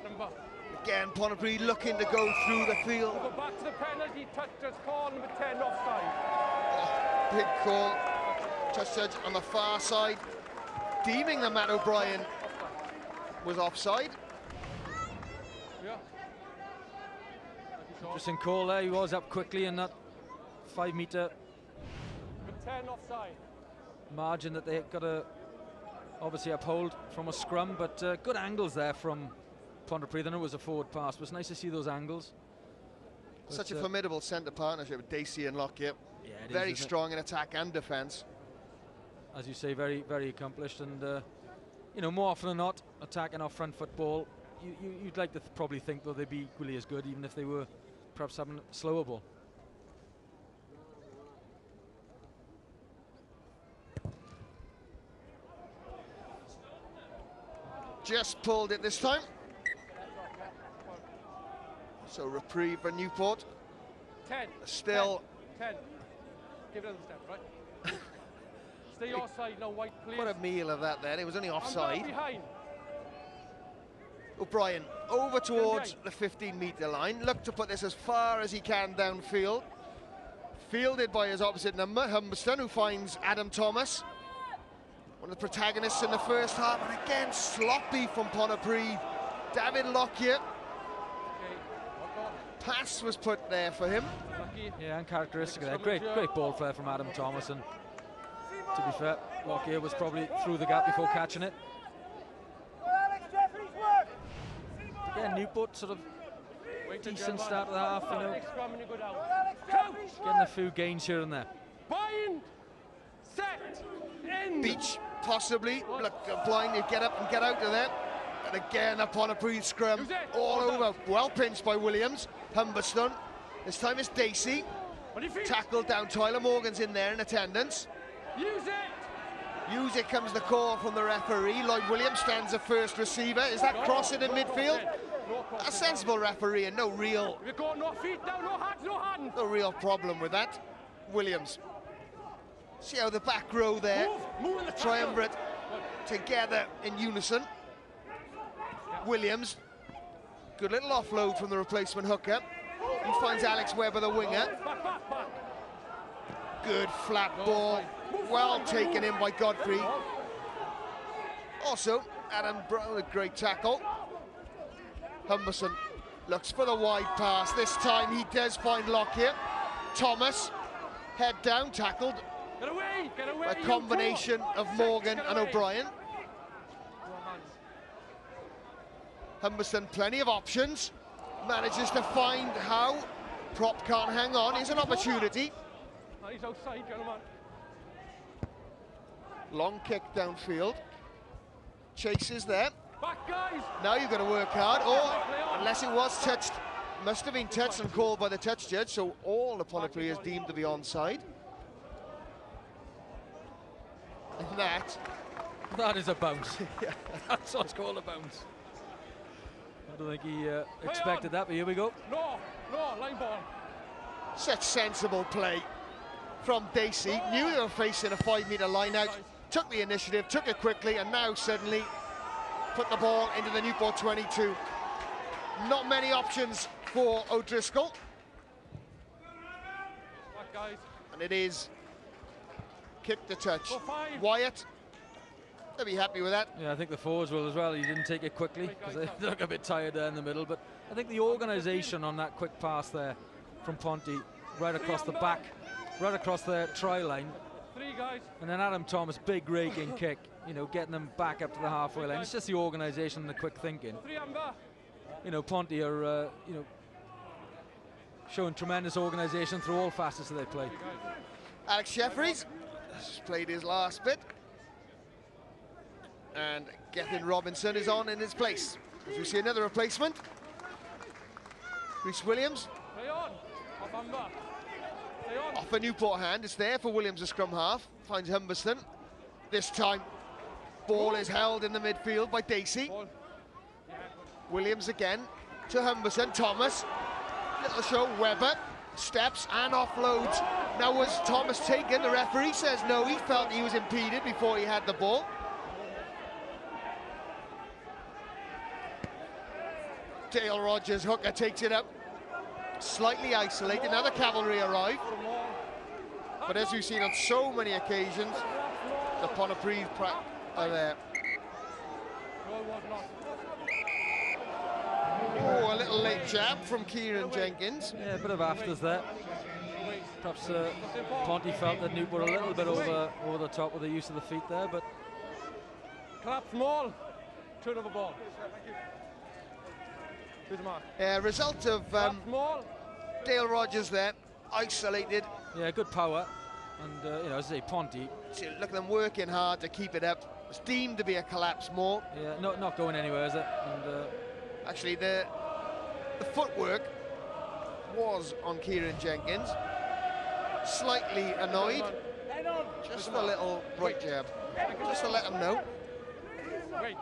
Again, Pontypridd looking to go through the field. Go back to the penalty, touch just call number 10 offside. Big call, touch judge on the far side, deeming that Matt O'Brien was offside. Yeah. Interesting call there, he was up quickly in that 5 metre Number 10 offside. margin that they've got to obviously uphold from a scrum, but good angles there from Pontypridd. I know it was a forward pass, but it's nice to see those angles. But such a formidable centre partnership with Dacey and Lockyer. Yeah, very strong in attack and defence. As you say, very, very accomplished, and you know, more often than not, attacking off front football. You'd like to probably think that they'd be equally as good, even if they were perhaps having a slower ball. Just pulled it this time. So reprieve for Newport. 10. Still 10. Give it another step, right? Stay offside, no white, please. what a meal of that then. It was only offside. Behind. O'Brien over towards the 15-metre line. Looked to put this as far as he can downfield. Fielded by his opposite number, Humberstone, who finds Adam Thomas, one of the protagonists in the first half. And again, sloppy from Pontypridd. David Lockyer. Pass was put there for him. Yeah, and characteristic there. Great ball player from Adam Thomas, and To be fair, Lockyer was probably through the gap before catching it. Again, Newport sort of decent start of the half, you know. Getting a few gains here and there. Bind, set, in. Beach, possibly. Look, blind, you get up and get out of there. And again, upon a breathe scrum, all over. Well pinched by Williams. Humberstone. This time it's Dacey. On your feet. Tackled down. Tyler Morgan's in there in attendance. Use it. Use it comes the call from the referee. Lloyd Williams stands at first receiver. Is that crossing in midfield? A sensible referee and no real If you go, no feet down, no hands, no hands. No real problem with that. Williams. See how the back row there, Move in the triumvirate together in unison. Williams, good little offload from the replacement hooker. He finds Alex Webber, the winger. Back. Good flat ball, well taken in by Godfrey. Also, Adam Brown, a great tackle. Humberson looks for the wide pass. This time he does find Lockyer. Thomas, head down, tackled. Get away, A combination of Morgan and O'Brien. Humberson, plenty of options. Manages to find how. Prop can't hang on. Here's an opportunity. He's outside, gentlemen. Long kick downfield. Chase is there. Back, guys. Now you've got to work hard. Or, unless it was touched, must have been touched and called by the touch judge. So all upon a player is deemed to be onside. And That is a bounce. That's what's called a bounce. I don't think he expected that, but here we go. No, line ball. such sensible play from Dacey. Knew they were facing a 5-metre line out. Took the initiative, took it quickly, and now suddenly put the ball into the Newport 22. Not many options for O'Driscoll. Back, guys. And it is kick the touch. Go 5. Wyatt, they'll be happy with that. Yeah, I think the forwards will as well. He didn't take it quickly because they look a bit tired there in the middle. But I think the organisation on that quick pass there from Ponty, right across the back, right across the try line. 3 guys. And then Adam Thomas, big raking kick, you know, getting them back up to the halfway line. It's just the organisation and the quick thinking. 3 Amber. You know, Ponty are, you know, showing tremendous organisation through all facets of their play. Alex Jeffries has played his last bit. And Gethin Robinson is on in his place. As we see another replacement. Rhys Williams. Play on. Off Amber. Play on. Off a Newport hand, it's there for Williams, the scrum half. Finds Humberston. This time, ball is held in the midfield by Dacey. Ball. Williams again to Humberston. Thomas, little show, Webber, steps and offloads. Now was Thomas taken? The referee says no, he felt he was impeded before he had the ball. Dale Rogers, hooker, takes it up. Slightly isolated, now the cavalry arrive. But as we've seen on so many occasions, the Pontypridd are there. Oh, a little late jab from Kieran Jenkins. Yeah, a bit of afters there. Perhaps Ponty felt that Newport a little bit over the top with the use of the feet there, but Clap small. Turn over ball. Here's the mark. Result of Clap small. Dale Rogers there, isolated. yeah, good power. And you know, as I say, Ponty, So look at them working hard to keep it up. It's deemed to be a collapse more. yeah, not going anywhere, is it? And Actually, the footwork was on Kieran Jenkins. Slightly annoyed. Just a little right jab. Just to let him know. Wait.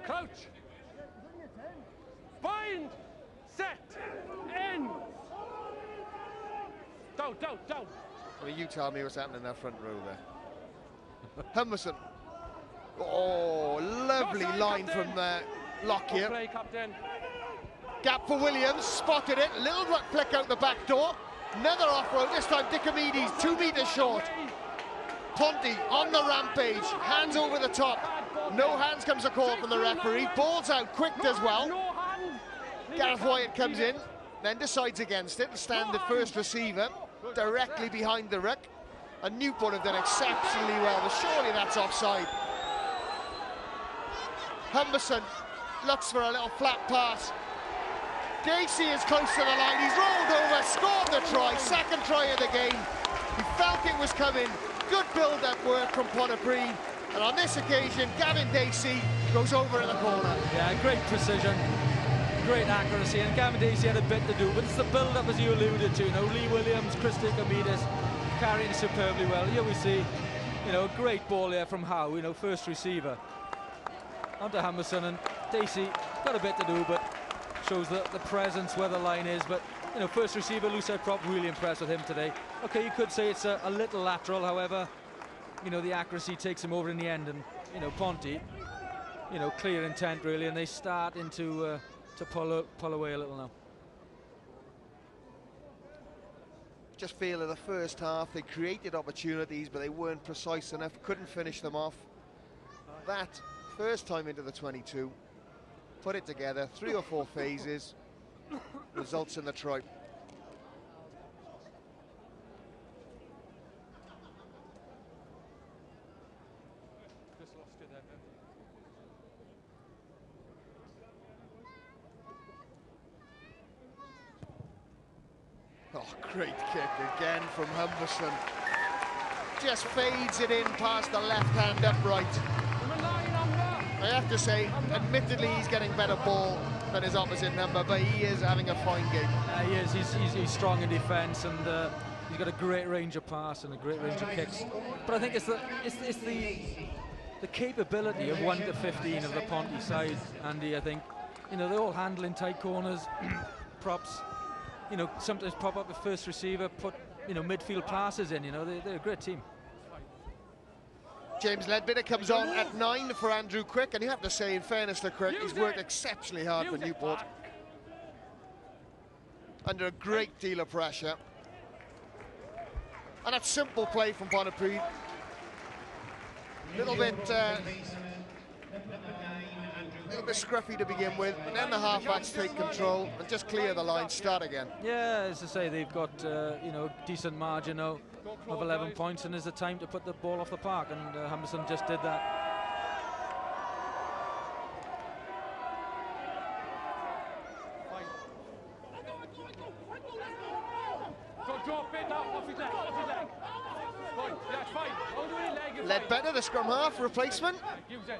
Crouch. Bind. Set. In. Down. I mean, you tell me what's happening in that front row there. Humberson. Oh, lovely line from Lockyer. Play, captain. Gap for Williams, spotted it. Little flick out the back door. Another off-road, this time Dickomedes, 2 meters short. Ponty on the rampage, hands over the top. No hands comes a call from the referee. Ball's out, quick as well. No hand. Gareth Wyatt comes in, then decides against it and stand the first receiver directly behind the ruck. And Newport have done exceptionally well, but surely that's offside. Humberson looks for a little flat pass. Dacey is close to the line, he's rolled over, scored the try, second try of the game. He felt it was coming, good build-up work from Pontypridd, and on this occasion, Gavin Dacey goes over in the corner. Yeah, great precision, great accuracy, and Gavin Dacey had a bit to do, but it's the build-up as you alluded to, you know, Lee Williams, Christy Comides carrying superbly well. Here we see, you know, a great ball there from Howe, you know, first receiver. Onto Humberson, and Dacey got a bit to do, but shows the presence where the line is. But, you know, first receiver, Lucette Prop, really impressed with him today. Okay, you could say it's a little lateral, however, you know, the accuracy takes him over in the end, and, you know, Ponty, you know, clear intent really, and they start into to pull away a little now. Just feel in the first half they created opportunities, but they weren't precise enough, couldn't finish them off. That first time into the 22, put it together, 3 or 4 phases, results in the try. Oh, great kick again from Humberson. Just fades it in past the left-hand upright. I have to say, admittedly, he's getting better ball than his opposite number, but he is having a fine game. He is. He's strong in defence, and he's got a great range of pass and a great range of kicks. But I think it's the capability of 1 to 15 of the Ponty side, Andy. I think, you know, they're all handling tight corners, props. You know, sometimes pop up the first receiver, put, you know, midfield passes in. You know, they're a great team. James Ledbetter comes on at 9 for Andrew Quick, and you have to say, in fairness to Quick, he's worked exceptionally hard for Newport. Under a great deal of pressure. And that simple play from Pontypridd. A little bit scruffy to begin with, but then the halfbacks take control and just clear the line, start again. Yeah, as I say, they've got you know, decent margin now of 11 points, and there's a time to put the ball off the park, and Humberson just did that. Don't drop it now, off his leg, off his leg. Fine, that's fine. Hold the leg. Ledbetter, the scrum half replacement. Use it.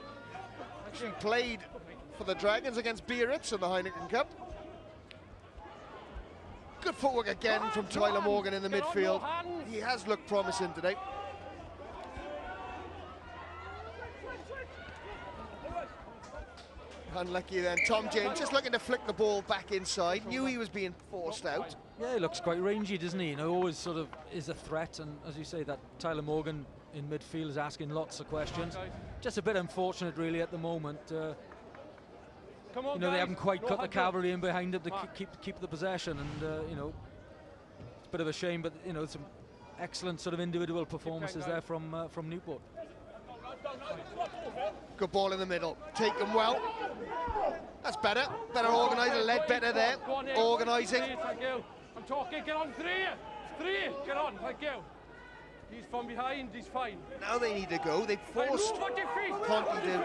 Actually played for the Dragons against Biarritz in the Heineken Cup. Good footwork again from Tyler Morgan in the midfield. He has looked promising today. Unlucky then. Tom James just looking to flick the ball back inside. Knew he was being forced out. Yeah, he looks quite rangy, doesn't he? You know, always sort of is a threat, and as you say, that Tyler Morgan in midfield is asking lots of questions. Just a bit unfortunate really at the moment. Come on, you know, they haven't quite cut the cavalry in behind them to keep the possession, and you know, it's a bit of a shame, but you know, some excellent sort of individual performances there from Newport. Good ball in the middle, taken well. That's better organised, Ledbetter there, organising. I'm talking, get on 3, get on, thank you. He's from behind, he's fine. Now they need to go, they forced Ponty to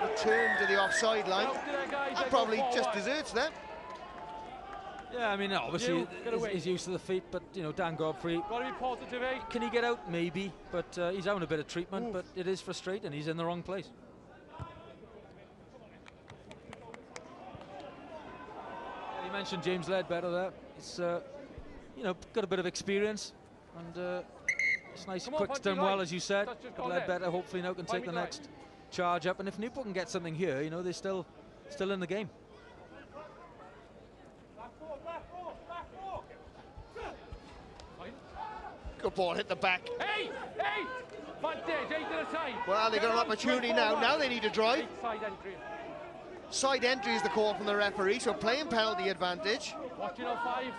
return to the offside line, and probably just deserts that. Yeah, I mean, obviously he's used to the feet, but you know, Dan Godfrey, can he get out? Maybe, but he's having a bit of treatment. But it is frustrating. He's in the wrong place. You mentioned James Ledbetter there. It's you know, got a bit of experience, and it's nice. Quick's done well, as you said. But Ledbetter hopefully now can take the next charge up, and if Newport can get something here, you know, they're still in the game. Good ball, hit the back. Hey! Vantage, 8 to the side. Well, they got an opportunity now. Now they need to drive. Side entry. Side entry is the call from the referee, so playing penalty advantage. Watching on 5.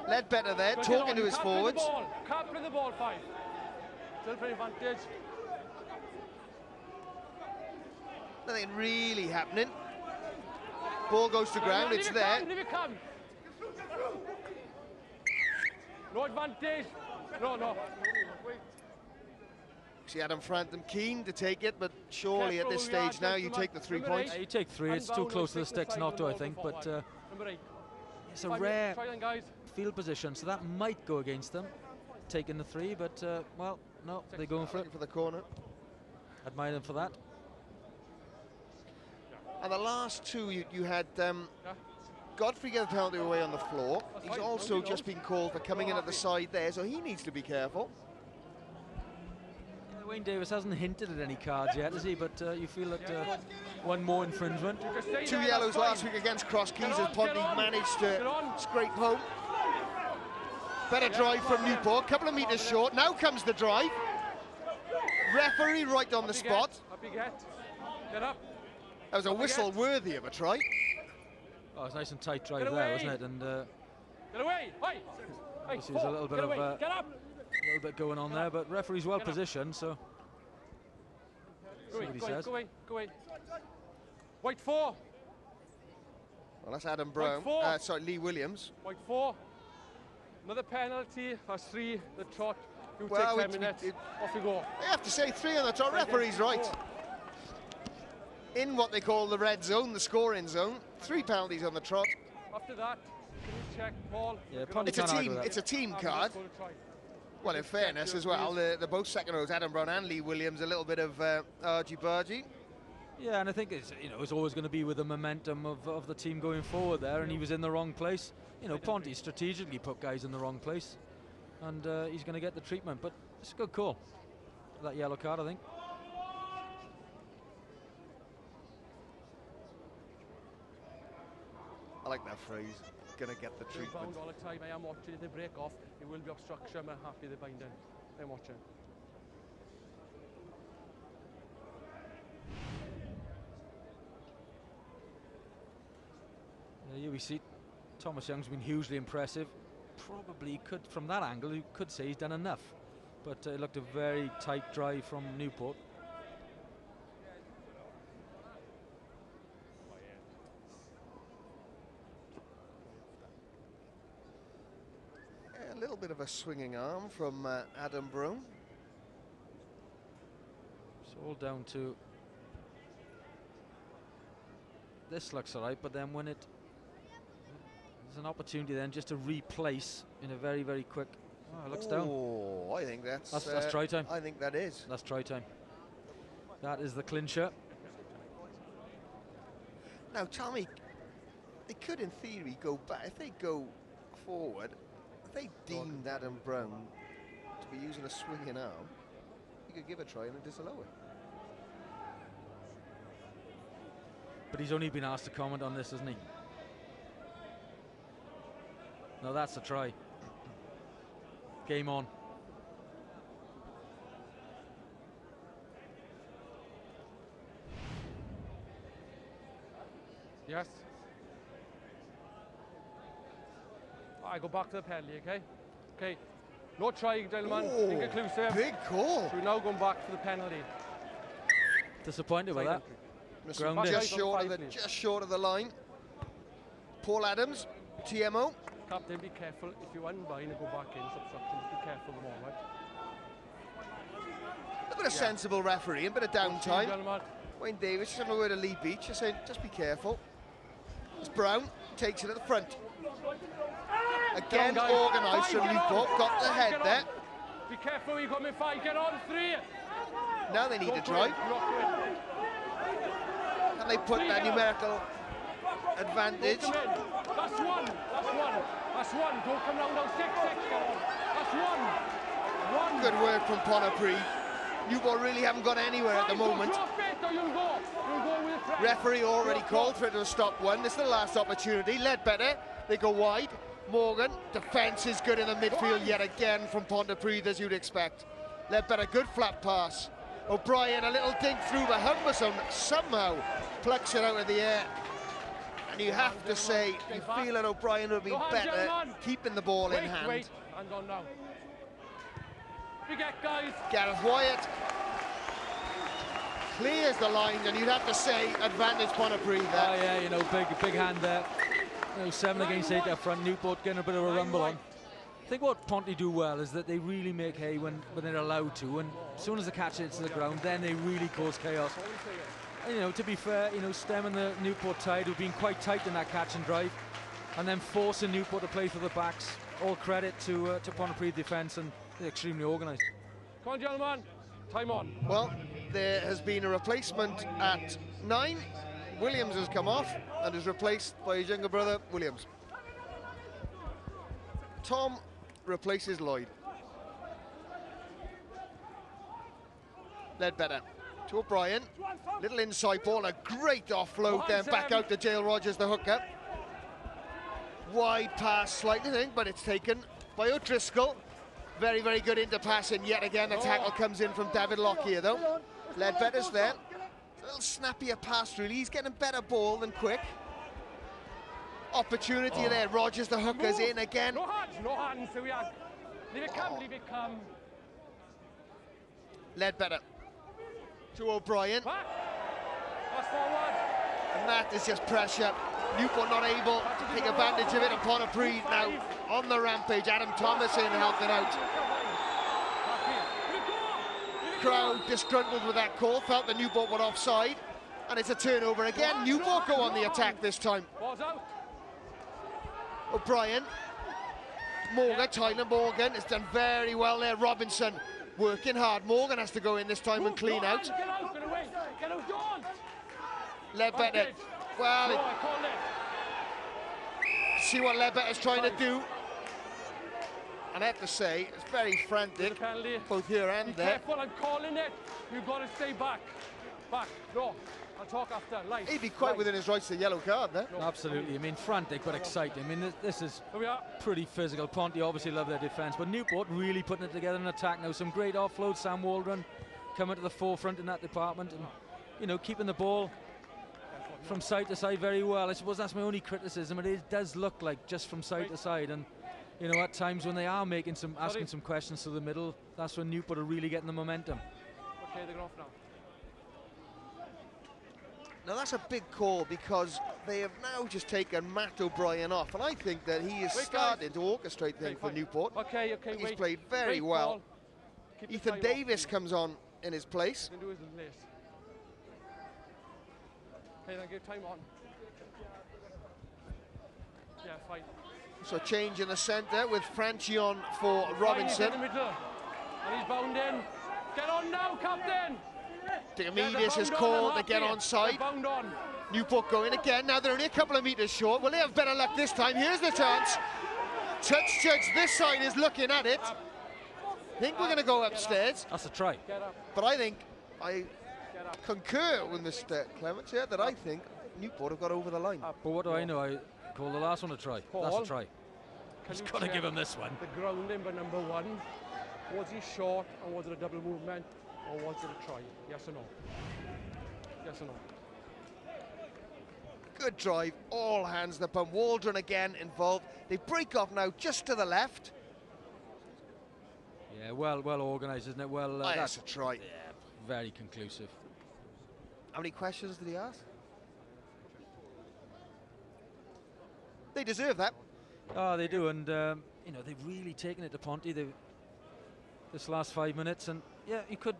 Ledbetter there, talking to his forwards. Can't play the ball, 5. Still playing advantage. Nothing really happening. Ball goes to ground, it's there. Leave it come. No advantage. No. See Adam Frampton keen to take it, but surely at this stage now you take the 3 points. You take 3, it's too close to the sticks not to, I think, but it's a rare field position, so that might go against them, taking the 3, but, well, no, they're going for it. For the corner. Admire them for that. And the last 2, you had Godfrey get a penalty away on the floor. He's also just been called for coming in at the side there, so he needs to be careful. Wayne Davis hasn't hinted at any cards yet, has he? But you feel that one more infringement. 2 yellows last week against Cross Keys as Ponty managed to scrape home. Better drive from Newport, couple of metres short. Now comes the drive. Referee right on the spot. Get up. That was a whistle worthy of a try. Oh, it's nice and tight drive there, wasn't it? And get away! Hey, there's a little bit of get up. a little bit going on there, but referee's well positioned, so. Go away. White 4. Well, that's Adam Brown. Sorry, Lee Williams. White 4. Another penalty. That's 3. The trot. You Well, take 10 minutes. Off you go. I have to say 3 on the trot. Referee's right. In what they call the red zone, the scoring zone. 3 penalties on the trot. After that, can you check, Paul? Yeah, it's a team card. Well, in fairness as well, they're both second rows, Adam Brown and Lee Williams, a little bit of argy-bargy. Yeah, and I think it's always going to be with the momentum of the team going forward there, and he was in the wrong place. Ponty strategically put guys in the wrong place, and he's going to get the treatment, but it's a good call. That yellow card, I think. I like that phrase, gonna get the treatment. All the time. I am watching. If they break off, it will be obstruction. I'm happy they're binding. I'm watching. Here we see Thomas Young's been hugely impressive. Probably could, from that angle, you could say he's done enough. But it looked a very tight drive from Newport. A little bit of a swinging arm from Adam Brown. It's all down to this looks all right, but then when there's an opportunity then just to replace in a very, very quick. Oh, it looks down. Oh, I think that's try time. I think that is. That's try time. That is the clincher. Now, Tommy, they could in theory go back. If they go forward, if they deemed Adam Brown to be using a swinging arm, you could give a try and then disallow it. But he's only been asked to comment on this, hasn't he? No, that's a try. Game on. Yes. I go back to the penalty, okay? Okay. No trying, gentlemen. Oh, Inconclusive. big call. So we're now going back to the penalty. Disappointed with that. Just short of the line. Paul Adams, TMO. Captain, be careful. If you unbind and go back in, obstruction, be careful the moment. A bit of sensible referee, a bit of downtime. Wayne Davis, just having a word of Lee Beach, just saying, just be careful. It's Brown, takes it at the front. Again, organised from Newport, got the head there. Be careful, you come in 5, get on 3. Now they need a drive. And they put that numerical advantage. That's one. Don't come round now. 6, get on. That's one. Good work from Pontypridd. Newport really haven't got anywhere at the moment. Referee already called for it to stop one. This is the last opportunity. Ledbetter, they go wide. Morgan, defence is good in the midfield yet again from Pontypridd, as you'd expect. Ledbetter, good flat pass. O'Brien, a little dink through, but Humberson somehow plucks it out of the air. And you have to say, you feel that O'Brien would be better keeping the ball in hand. Wait, hands on now. Big guys. Gareth Wyatt clears the line, and you'd have to say advantage Pontypridd there. Oh yeah, big hand there. 7 against 8 up front. Newport getting a bit of a rumble on. I think what Ponty do well is that they really make hay when they're allowed to, and as soon as the catch hits the ground, then they really cause chaos. And, you know, to be fair, you know, stemming the Newport tide, who've been quite tight in that catch and drive, and then forcing Newport to play for the backs. All credit to Pontypridd defence, and they're extremely organised. Come on, gentlemen. Time on. Well, there has been a replacement at 9. Williams has come off and is replaced by his younger brother, Williams. Tom replaces Lloyd. Ledbetter to O'Brien. Little inside ball, a great offload, then back out to Dale Rogers, the hooker. Wide pass slightly, I think, but it's taken by O'Driscoll. Very, very good into passing yet again. The tackle comes in from David Lockyer, though. Ledbetter's there. A little snappier pass, really. He's getting better ball than Quick. Opportunity there. Rogers, the hooker's in again. No hands, so we are. Leave it come. Ledbetter to O'Brien. Back. Pass forward. And that is just pressure. Newport not able to take advantage of it, and Pontypridd now on the rampage. Adam Thomas in helping out. Crowd disgruntled with that call, felt that Newport were offside, and it's a turnover again. Newport go on the attack this time. Ball's out. O'Brien, Morgan, Tyler Morgan has done very well there. Robinson working hard. Morgan has to go in this time and clean out. Get out, John. Ledbetter, well, No, I called it. see what Ledbetter's trying to do. And I have to say, it's very frantic, Penalty. both here and Be there. careful, I'm calling it. You've got to stay back. Back. No. I'll talk after. Light. He'd be quite within his rights to the yellow card there. Absolutely. I mean, frantic but exciting. I mean, this is Here we are. pretty physical. Ponty obviously love their defence, but Newport really putting it together in attack now. Some great offloads. Sam Waldron coming to the forefront in that department, and, you know, keeping the ball from side to side very well. I suppose that's my only criticism. It does look like just from side to side, and, you know, at times when they are making asking some questions to the middle, that's when Newport are really getting the momentum. Okay, they're off now. Now that's a big call, because they have now just taken Matt O'Brien off, and I think that he is starting to orchestrate things for fine. Newport. Okay, He's wait. played very Wait, well. ball. Keep the Ethan time Davis off. comes on in his place. Can do his lace. Okay, then give time on. Yeah, fine. So change in the centre with Francion for Fine, Robinson. he's in the middle. And he's bound in. Get on now, captain! Diomedes is called to get on side. Bound on. Newport going again. Now they're only a couple of metres short. Will they have better luck this time? Here's the chance. Touch judge this side is looking at it. I think we're going to go upstairs, That's a try. Get up. but I think I Get up. concur with Mr. Clements here that I think Newport have got over the line. But what do I know? I call the last one a try. That's Paul, a try. Can He's you got to check give him this one. the grounding by number one? Was he short, or was it a double movement, or was it a try? Yes or no? Yes or no? Good drive, all hands the pump. Waldron again involved. They break off now just to the left. Yeah, well organised, isn't it? Well, That's that's a try. very conclusive. How many questions did he ask? They deserve that. Oh, they do, and you know, they've really taken it to Ponty this last 5 minutes, and yeah, you could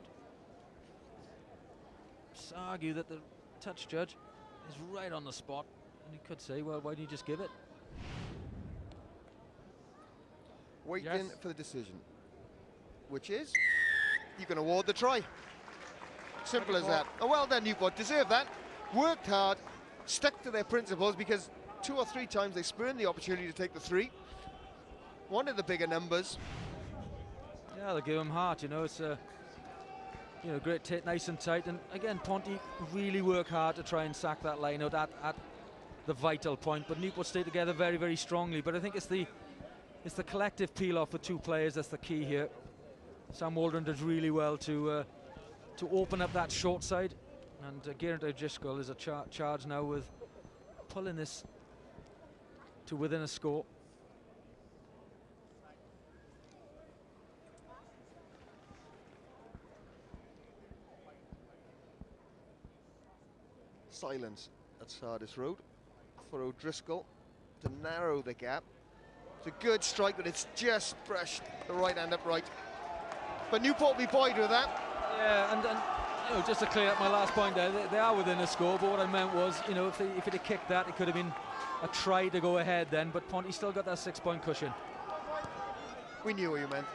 argue that the touch judge is right on the spot, and you could say, well, why don't you just give it? Waiting Yes. for the decision, which is you can award the try. Simple as that. Oh, well done, Newport. Deserve that. Worked hard, stuck to their principles, because 2 or 3 times they spurned the opportunity to take the 3. Wanted the bigger numbers. Yeah, they'll give him heart. You know, it's you know, great, nice and tight. And again, Ponty really work hard to try and sack that line out at the vital point. But Newport stay together very, very strongly. But I think it's the collective peel off with 2 players that's the key here. Sam Waldron does really well to open up that short side, and Geraint O'Driscoll is a charge now with pulling this to within a score. Silence at Sardis Road for O'Driscoll to narrow the gap. It's a good strike, but it's just brushed the right hand upright. But Newport will be buoyed with that. Yeah, and you know, just to clear up my last point there, they are within a score, but what I meant was, you know, if it had kicked that, it could have been a try to go ahead then, but Ponty still got that 6-point cushion. We knew what you meant.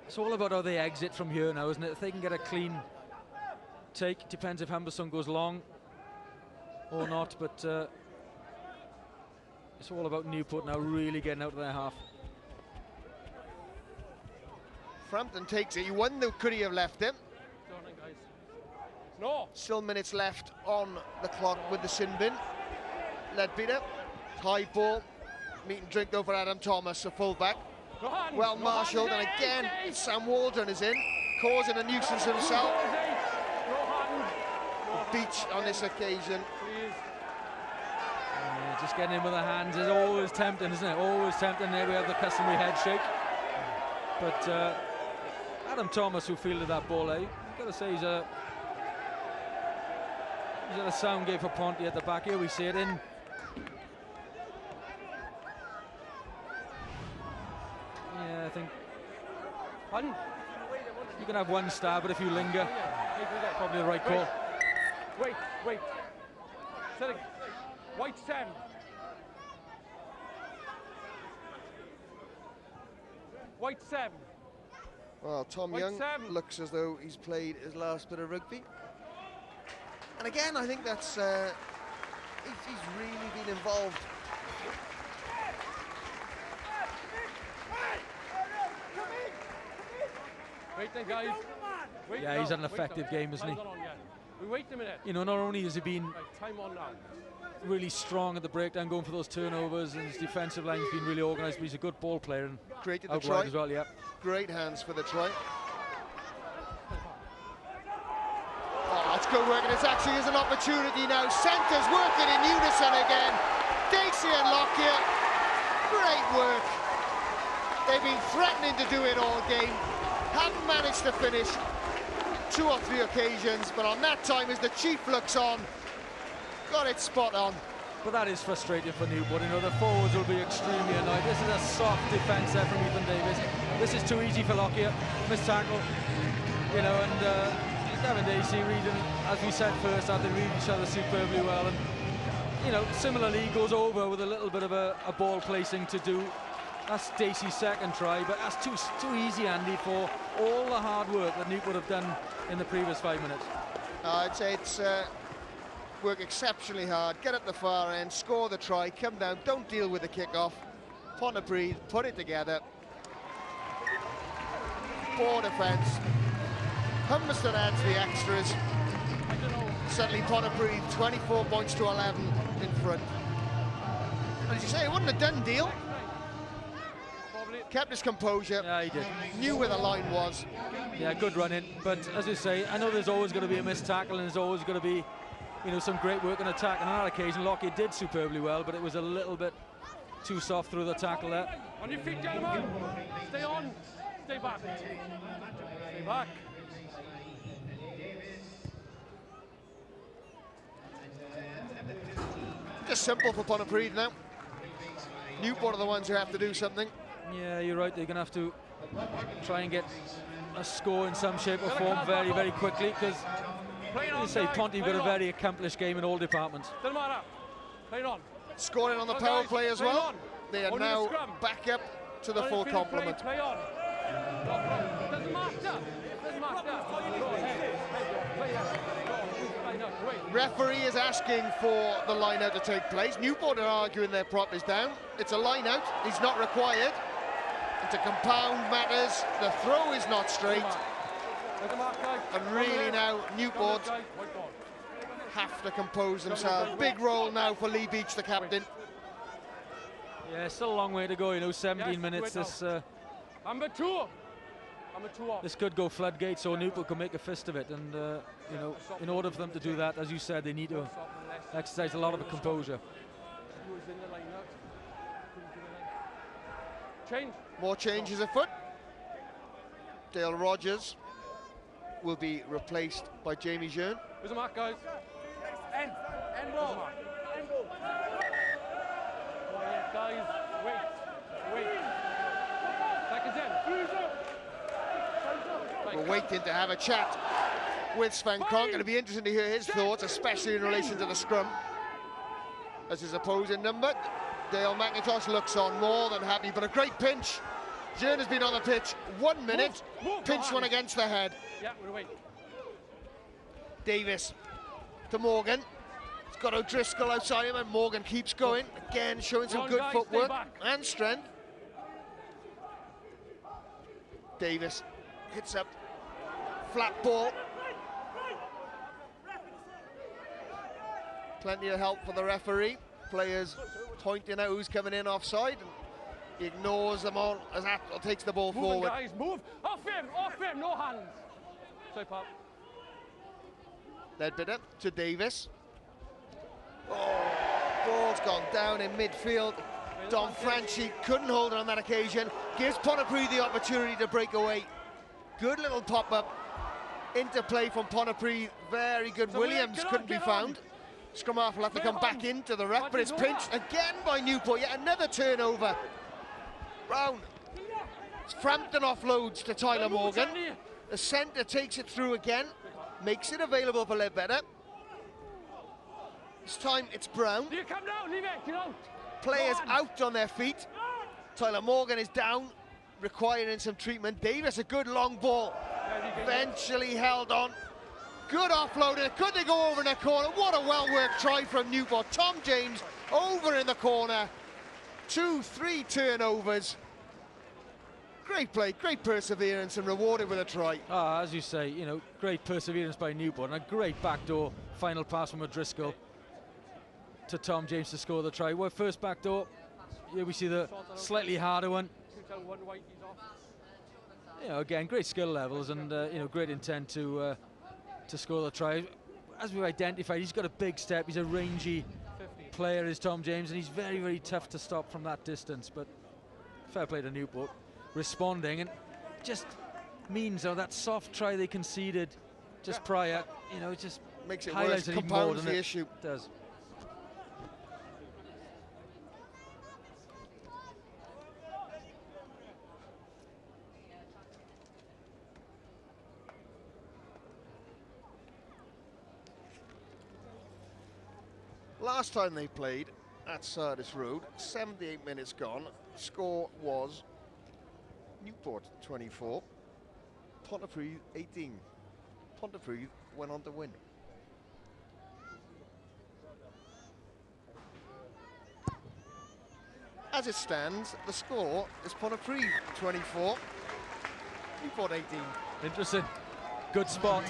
It's all about how they exit from here now, isn't it? If they can get a clean take, depends if Humberstone goes long or not, but it's all about Newport now really getting out of their half. Frampton takes it. He wonder could he have left it. No. Still minutes left on the clock with the sin bin. Leadbeater, high ball, meet and drink over Adam Thomas, a fullback. Well marshalled, and again Sam Waldron is in, causing a nuisance himself. Beach on this occasion. Yeah, just getting in with the hands is always tempting, isn't it? Always tempting. There we have the customary head shake. But Adam Thomas, who fielded that ball, you've got to say he's had a sound game for Ponty at the back. Here we see it in. Yeah, I think you can have one star, but if you linger, probably the right call. Wait. White 7. White 7. Well, Tom White Young 7. looks as though he's played his last bit of rugby. And again, I think that's he's really been involved. Wait then, guys. Wait, Yeah, he's had an effective game, isn't he? Wait a minute. You know, not only has he been Right, time on now. really strong at the breakdown, going for those turnovers, and his defensive line's been really organised, but he's a good ball player and Created the out try. wide as well, yeah. Great hands for the try. Oh, that's good work, and it actually is an opportunity now. Centres working in unison again. Dacey and Lockyer, great work. They've been threatening to do it all game. Haven't managed to finish 2 or 3 occasions, but on that time as the Chief looks on, got it spot on. But that is frustrating for Newport. You know, the forwards will be extremely annoyed. This is a soft defence there from Ethan Davis. This is too easy for Lockyer. Missed tackle, you know, and Gavin Dacey reading, as we said first, they read each other superbly well. And, you know, similarly goes over with a little bit of a ball placing to do. That's Dacey's second try, but that's too easy, Andy, for all the hard work that Newport have done in the previous 5 minutes. I'd say it's work exceptionally hard, get at the far end, score the try, come down, don't deal with the kick-off. Pontypridd, put it together. Poor defence. Humberston adds the extras. Suddenly Pontypridd 24 points to 11 in front. And as you say, it wasn't a done deal. Kept his composure. Yeah, he did. Knew where the line was. Yeah, good run in. But as you say, I know there's always going to be a missed tackle, and there's always going to be, you know, some great work on attack. And on that occasion, Lockyer did superbly well, but it was a little bit too soft through the tackle there. On your feet, gentlemen. Stay on. Stay back. Stay back. Just simple for Pontypridd now. Newport are the ones who have to do something. Yeah, you're right. They're going to have to try and get a score in some shape or form very, very quickly, because, as you say, Ponty got a very accomplished game in all departments. Doesn't matter. Play it on. Scoring on the power play as well. They are now back up to the full complement. Play on. Doesn't matter. Doesn't matter. Go ahead. Play on. Referee is asking for the line out to take place. Newport are arguing their prop is down. It's a line out. He's not required. And to compound matters, the throw is not straight. And really now, Newport have to compose themselves. Big role now for Lee Beach, the captain. Yeah, still a long way to go, you know, 17 minutes. Number 2. This could go floodgates, so Newport can make a fist of it. And, you know, in order for them to do that, as you said, they need to exercise a lot of composure. Change. More changes afoot. Dale Rogers will be replaced by Jamie Jeune. Where's the mark, guys? End ball. guys, wait. Seconds in. We're waiting to have a chat with Sven Kronk. It'll be interesting to hear his thoughts, especially in relation to the scrum. As his opposing number, Dale McIntosh looks on more than happy, but a great pinch. Jean has been on the pitch 1 minute, pinch one against the head. Yeah, we're away. Davis to Morgan. He's got O'Driscoll outside him, and Morgan keeps going. Again, showing some good footwork and strength. Davis hits up, flat ball. Plenty of help for the referee. Players pointing out who's coming in offside, and he ignores them all as Atwell takes the ball forward. Guys, move! Off him, no hands! Sorry, Pop. Ledbetter to Davis. Oh, ball's gone down in midfield. Dom Franchi couldn't hold it on that occasion. Gives Pontypridd the opportunity to break away. Good little pop-up. Interplay from Pontypridd. Very good. So Williams couldn't be found. Scrum half will have to come back into the ref, but it's pinched again by Newport. Yet another turnover. Brown. Frampton offloads to Tyler Morgan. The centre takes it through again. Makes it available for Ledbetter. This time it's Brown. You come down, leave it, get out. Players out on their feet. Tyler Morgan is down, requiring some treatment. Davis, a good long ball. Eventually held on. Good offload, and could they go over in the corner? What a well-worked try from Newport. Tom James over in the corner. 2-3 turnovers. Great play, great perseverance, and rewarded with a try. As you say, you know, great perseverance by Newport, and a great backdoor final pass from O'Driscoll to Tom James to score the try. Well, first backdoor, here we see the slightly harder one. You know, again, great skill levels and you know, great intent to score the try. As we've identified, he's got a big step. He's a rangy player, is Tom James, and he's very, very tough to stop from that distance. But fair play to Newport, responding, and just means that soft try they conceded just prior, you know, it just makes it worse, compounds the issue. It does. Last time they played at Sardis Road, 78 minutes gone, score was Newport 24, Pontypridd 18. Pontypridd went on to win. As it stands, the score is Pontypridd 24, Newport 18. Interesting, good spot,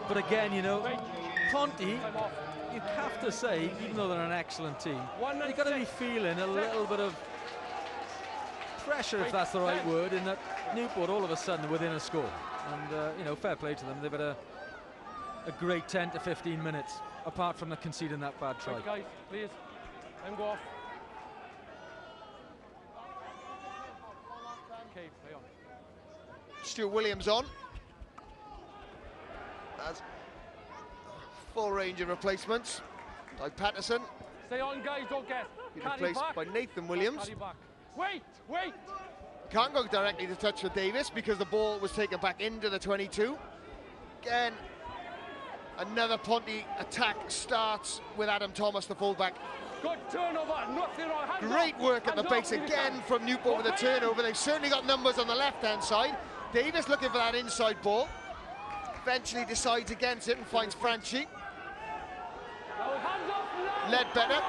but again, you know, Ponty, you have to say, even though they're an excellent team, they've got to be feeling a little bit of pressure, if that's the right word, in that Newport all of a sudden are within a score. And, you know, fair play to them. They've had a great 10 to 15 minutes, apart from the conceding that bad try. Guys, please, let him go off. Okay, play on. Stuart Williams on. That's full range of replacements. Like Patterson. Stay on, guys, don't get. Replaced by Nathan Williams. Wait! Can't go directly to touch for Davis because the ball was taken back into the 22. Again, another Ponty attack starts with Adam Thomas, the fullback. Good turnover, nothing wrong. Great work at the base again from Newport with a turnover. They've certainly got numbers on the left-hand side. Davis looking for that inside ball. Eventually decides against it and finds Franchi. Ledbetter.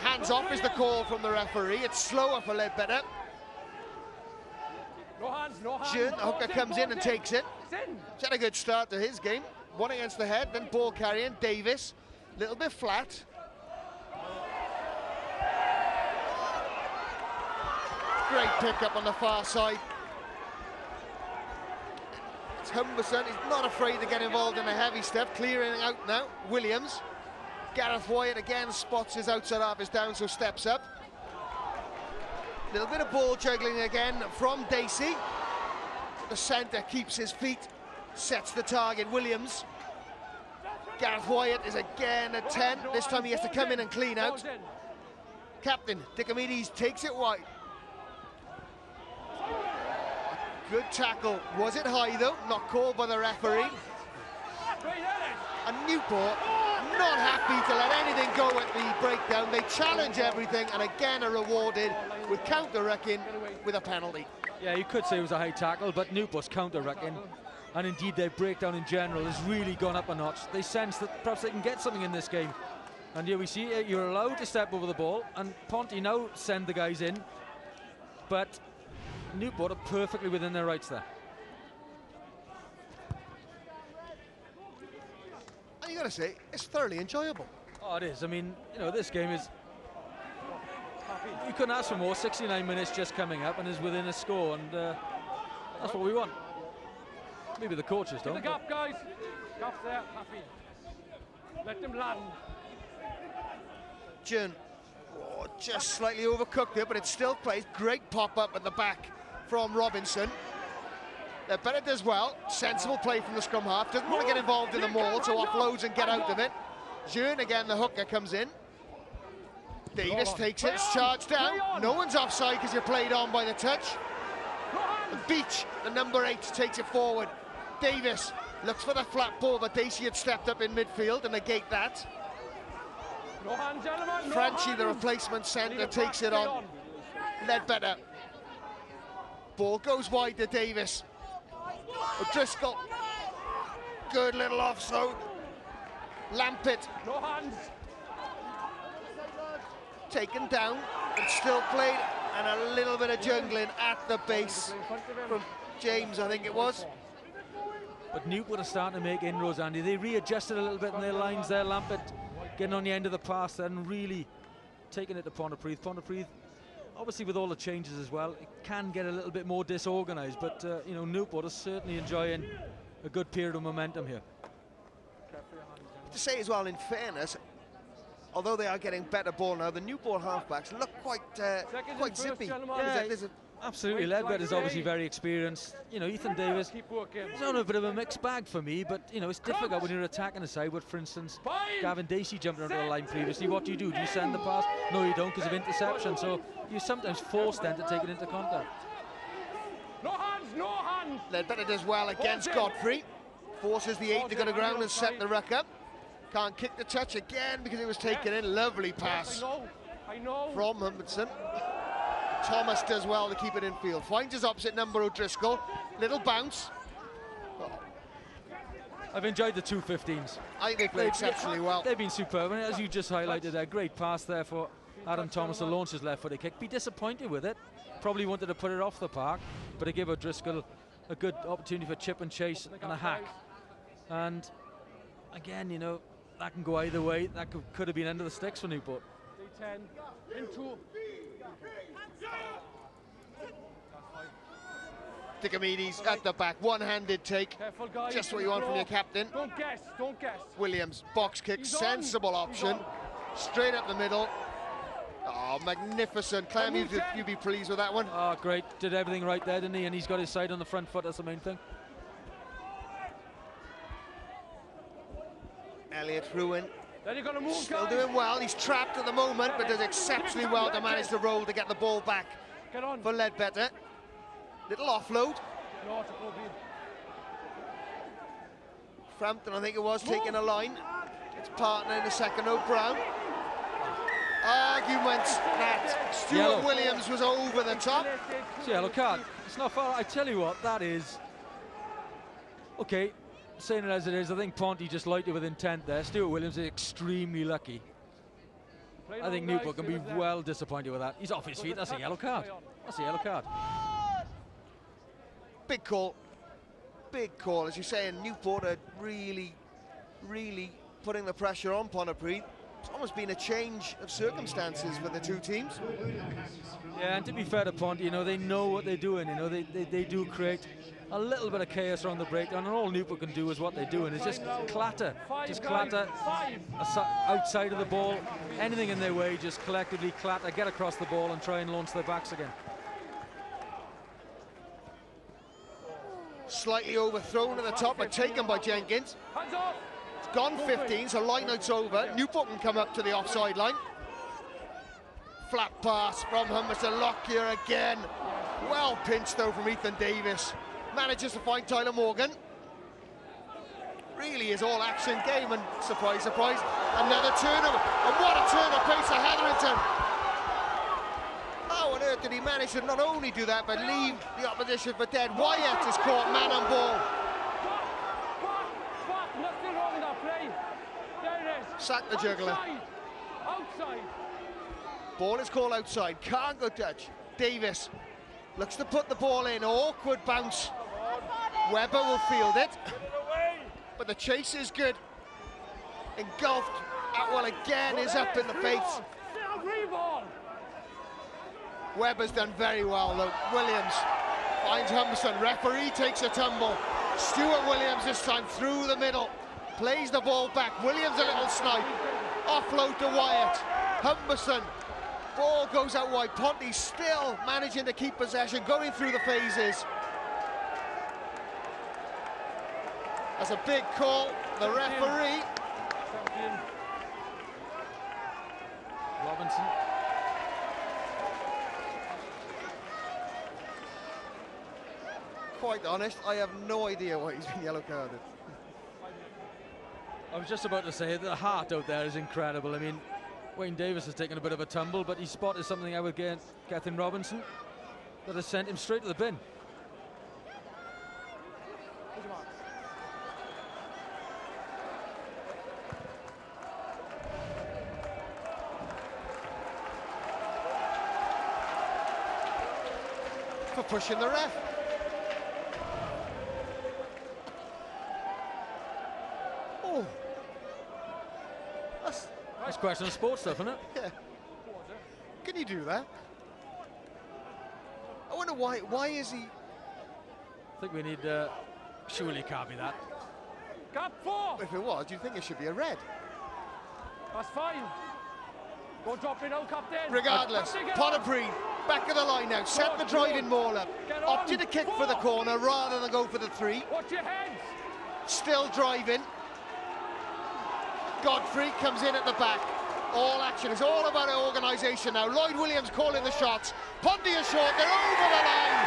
Hands off is the call from the referee. It's slower for Ledbetter. No hands. Jean, the hooker comes in and takes it. He's had a good start to his game. One against the head, then ball carrying. Davis, a little bit flat. Great pickup on the far side. It's Humberson, he's not afraid to get involved in a heavy step. Clearing out now, Williams. Gareth Wyatt again spots his outside half is down, so steps up. Little bit of ball juggling again from Dacey. The centre keeps his feet, sets the target, Williams. Gareth Wyatt is again at 10. This time he has to come in and clean out. Captain Dickomedes takes it wide. Good tackle. Was it high though? Not called by the referee. And Newport not happy to let anything go at the breakdown. They challenge everything and again are rewarded with counter-wrecking with a penalty. Yeah, you could say it was a high tackle, but Newport's counter-wrecking, and indeed their breakdown in general has really gone up a notch. They sense that perhaps they can get something in this game. And here we see you're allowed to step over the ball, and Ponty now send the guys in, but Newport are perfectly within their rights there. And you got to say, it's thoroughly enjoyable. Oh, it is. I mean, you know, this game is... You couldn't ask for more. 69 minutes just coming up and is within a score, and that's what we want. Maybe the coaches don't. The gap, guys. Gap there, happy. Let them land. Jun, just slightly overcooked it, but it still plays. Great pop-up at the back from Robinson. Bennett does well. Sensible play from the scrum half. Doesn't want to get involved in the maul, so offloads and get out of it. Jun, again, the hooker comes in. Davis takes it, it's charged down. No one's offside because you're played on by the touch. Beach, the number 8, takes it forward. Davis looks for the flat ball, but Dacey had stepped up in midfield and negate that. No hand, gentlemen, no Franchi, hand. the replacement centre, takes it on. Ledbetter. Ball goes wide to Davis. O'Driscoll. Good little offload. Lampett. No hands. Taken down, but still played, and a little bit of jungling at the base from James, I think it was. But Newport are starting to make inroads, Andy. They readjusted a little bit in their lines there. Lampett getting on the end of the pass and really taking it to Pontypridd. Pontypridd, obviously with all the changes as well, it can get a little bit more disorganised, but you know, Newport is certainly enjoying a good period of momentum here. To say as well, in fairness, although they are getting better ball now, the Newport halfbacks look quite zippy. Yeah, absolutely. Ledbetter is obviously very experienced. You know, Ethan Davis, he's on a bit of a mixed bag for me, but you know, it's difficult when you're attacking a side with, for instance, Gavin Dacey jumping onto the line previously. What do? You send the pass? No, you don't, because of interception. So you sometimes force them to take it into contact. No hands, no hands. Ledbetter does well against Godfrey. Forces the 8 to go to ground and set the ruck up. Can't kick the touch again because it was taken in. Lovely pass I know. from Humbertson. Thomas does well to keep it in field. Finds his opposite number, O'Driscoll. Little bounce. Oh, I've enjoyed the 2-15s. I think they play exceptionally well. They've been superb, and as you just highlighted there, great pass there for Adam Thomas to launch his left-footed kick. Be disappointed with it. Probably wanted to put it off the park, but it gave O'Driscoll a good opportunity for chip and chase and a hack. And again, you know, that can go either way. That could have been end of the sticks for Newport. D10 into. Dickomedes at the back, one-handed take. Careful, guys. Just what you want from your captain. Don't guess, don't guess. Williams, box kick, He's on. sensible option. Straight up the middle. Oh, magnificent. Clem, you'd be pleased with that one. Oh, great. Did everything right there, didn't he? And he's got his side on the front foot, that's the main thing. Elliot Ruin. Then you're going to move, Still guys. doing well. He's trapped at the moment, but does exceptionally well to manage the roll to get the ball back Get on. for Ledbetter. Little offload. No, it's a problem. Frampton, I think it was, taking a line. It's partner in the second row, Brown. Argument that Stuart Yellow. Williams was over the top. It's a yellow card. It's not far. I tell you what, that is... Okay, saying it as it is, I think Ponty just liked it with intent there. Stuart Williams is extremely lucky. I think Newport can be well disappointed with that. He's off his feet. That's a yellow card. That's a yellow card. Big call. Big call. As you say, and Newport are really putting the pressure on Pontypridd. It's almost been a change of circumstances for the two teams. Yeah, and to be fair to Ponty, you know, they know what they're doing. You know, they do create a little bit of chaos around the breakdown, and all Newport can do is what they're doing. It's just clatter outside of the ball. Anything in their way, just collectively clatter, get across the ball and try and launch their backs again. Slightly overthrown at the top, but taken by Jenkins. Hands off. It's gone 15, so line out's over. Newport can come up to the offside line. Flat pass from Humberstone. Lockyer again. Well pinched though from Ethan Davis. Manages to find Tyler Morgan. Really is all action game, and surprise, surprise, another turnover. And what a turn of pace for Hetherington. How on earth did he manage to not only do that, but leave the opposition for dead? Wyatt is caught man on ball. Nothing wrong with that play. There it is. Sack the juggler. Outside. Ball is called outside. Can't go touch. Davis looks to put the ball in. Awkward bounce. Webber will field it. But the chase is good. Engulfed. Atwell again is up in the face. Webber's done very well though. Williams finds Humberstone. Referee takes a tumble. Stuart Williams this time through the middle. Plays the ball back. Williams a little snipe. Offload to Wyatt. Humberstone. Ball goes out wide. Ponty still managing to keep possession, going through the phases. That's a big call. The referee. Robinson. Quite honest, I have no idea why he's been yellow carded. I was just about to say the heart out there is incredible. I mean, Wayne Davis has taken a bit of a tumble, but he spotted something out with Gethin Robinson that has sent him straight to the bin. For pushing the ref. Oh. That's question of sports stuff, isn't it? Yeah. Can you do that? I wonder why is he... I think we need... surely it can't be that. Gap 4. If it was, do you think it should be a red? That's fine. Don't drop it out, captain. Regardless, Pontypridd back of the line now, set the drive-in ball up. Opted to kick for the corner rather than go for the 3. Watch your heads. Still driving. Godfrey comes in at the back. All action is all about organisation now. Lloyd Williams calling the shots. Ponty is short, they're over the line.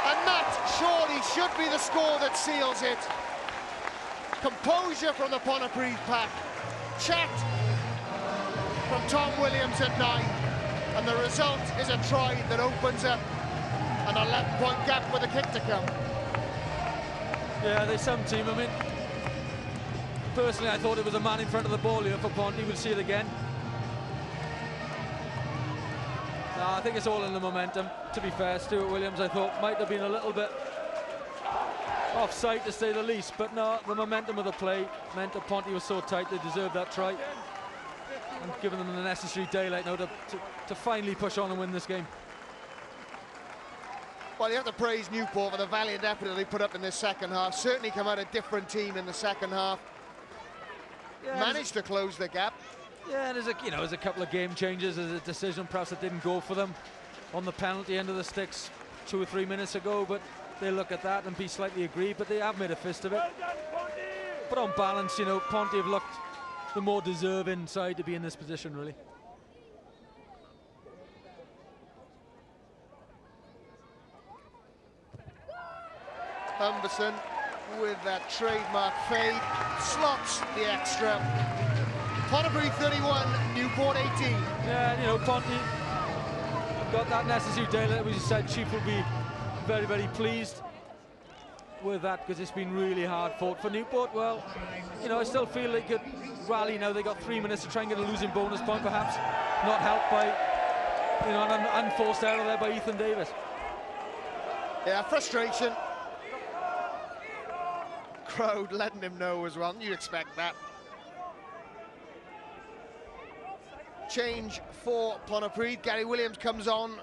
And that surely should be the score that seals it. Composure from the Pontypridd pack. Chat from Tom Williams at 9. And the result is a try that opens up an 11-point gap with a kick to come. Yeah, there's some team. I mean, personally, I thought it was a man in front of the ball here for Ponty. We'll see it again. No, I think it's all in the momentum. To be fair, Stuart Williams, I thought, might have been a little bit offside to say the least. But no, the momentum of the play meant that Ponty was so tight they deserved that try. And given them the necessary daylight now to finally push on and win this game. Well, you have to praise Newport for the valiant effort that they put up in this second half. Certainly come out a different team in the second half. Yeah, Managed to close the gap. Yeah, and there's a couple of game changes. There's a decision perhaps that didn't go for them on the penalty end of the sticks 2 or 3 minutes ago, but they look at that and be slightly aggrieved, but they have made a fist of it. But on balance, Ponty have looked the more deserving side to be in this position, really. Humberstone with that trademark fade slots the extra. Pontypridd 31, Newport 18. Yeah, Ponty got that necessary daylight. As you said, Chief will be very, very pleased with that because it's been really hard fought for Newport. Well, I still feel they could rally now. They got 3 minutes to try and get a losing bonus point, perhaps. Not helped by, an unforced error there by Ethan Davis. Yeah, frustration. Crowd letting him know as well. You'd expect that. Change for Pontypridd. Gary Williams comes on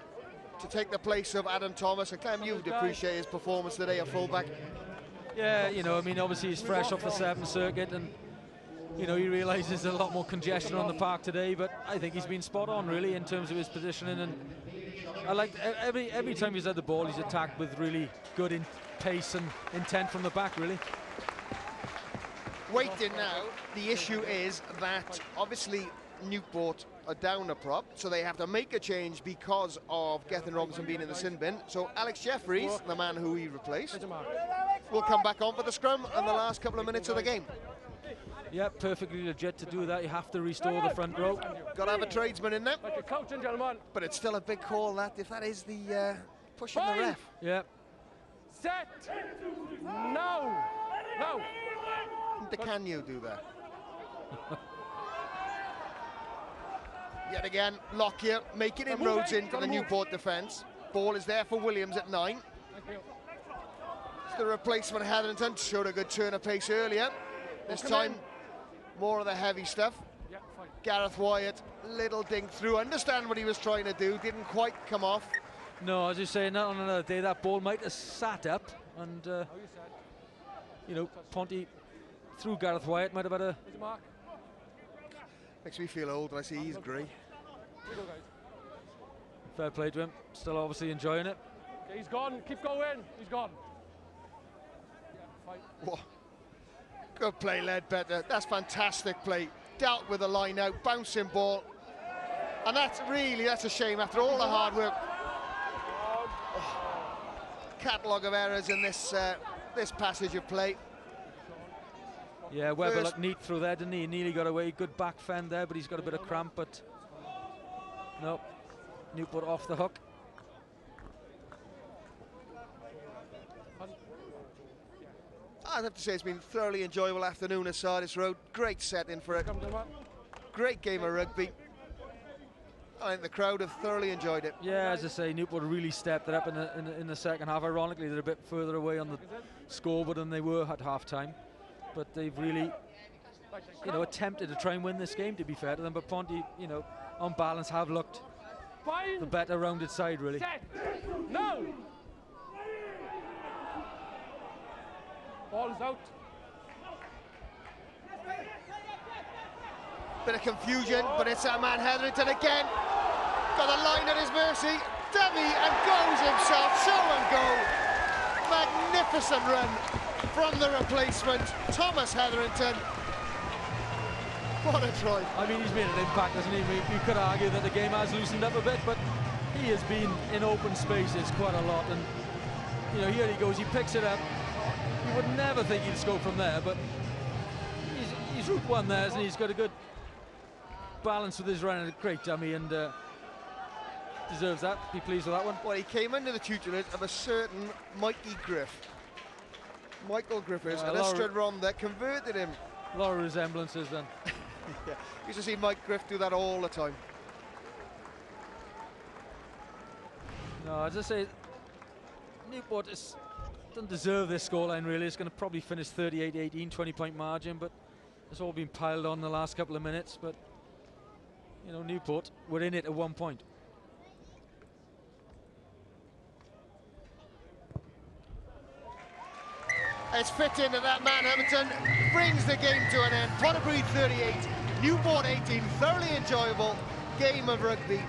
to take the place of Adam Thomas. And Clem, you'd appreciate his performance today at fullback. Yeah, obviously he's fresh off the 7th circuit and, he realises there's a lot more congestion on the park today, but I think he's been spot on, really, in terms of his positioning. And I like every time he's had the ball, he's attacked with really good pace and intent from the back, really. Waiting now, the issue is that, obviously, Newport are down a prop, so they have to make a change because of Gethin Robinson being in the sin bin. So Alex Jeffries, the man who he replaced, will come back on for the scrum and the last couple of minutes of the game. Yeah, perfectly legit to do that. You have to restore the front row. Got to have a tradesman in there. Coaching, gentlemen. But it's still a big call, that, if that is the pushing the ref. Yeah. Set. Now. Now. Can you do that? Yet again, Lockyer making inroads into the Newport defence. Ball is there for Williams at 9. It's the replacement Hetherington, showed a good turn of pace earlier. This time, more of the heavy stuff. Yeah, fine. Gareth Wyatt, little dink through. Understand what he was trying to do, didn't quite come off. No, as you say, not on another day, that ball might have sat up, and you know, Ponty through Gareth Wyatt might have had a. Makes me feel old when I see he's grey. Fair play to him, still obviously enjoying it. Okay, he's gone, keep going, he's gone. Yeah, fine. Whoa. Good play, Ledbetter. That's fantastic play. Dealt with the line out, bouncing ball. And that's a shame after all the hard work. Catalogue of errors in this this passage of play. Yeah, Webber looked neat through there, didn't he? He nearly got away. Good back fend there, but he's got a bit of cramp. But no, Newport off the hook. I'd have to say it's been a thoroughly enjoyable afternoon at Sardis Road. Great setting for it. Great game of rugby. I think the crowd have thoroughly enjoyed it. Yeah, as I say, Newport really stepped it up in the second half. Ironically, they're a bit further away on the scoreboard than they were at half-time. But they've really, you know, attempted to try and win this game, to be fair to them. But Ponty, you know, on balance, have looked the better rounded side, really. Set. No. Ball's out. Bit of confusion, but it's our man Hetherington again. Got the line at his mercy. Dummy and goes himself. Show and go. Magnificent run from the replacement, Thomas Hetherington. What a try. I mean, he's made an impact, hasn't he? You could argue that the game has loosened up a bit, but he has been in open spaces quite a lot. And, you know, here he goes, he picks it up. You would never think he'd score from there, but he's route one there, and he's got a good balance with his run, and a great dummy, and deserves that. Be pleased with that one. Well, he came under the tutelage of a certain Mikey Griff. Michael Griffiths, and Estrid Ronda converted him. A lot of resemblances then. Yeah. Used to see Mike Griff do that all the time. No, as I say, Newport doesn't deserve this scoreline, really. It's going to probably finish 38-18, 20-point margin, but it's all been piled on the last couple of minutes. But, you know, Newport were in it at 1 point. It's fitting that man Hamilton brings the game to an end. Pontypridd 38, Newport 18, thoroughly enjoyable game of rugby.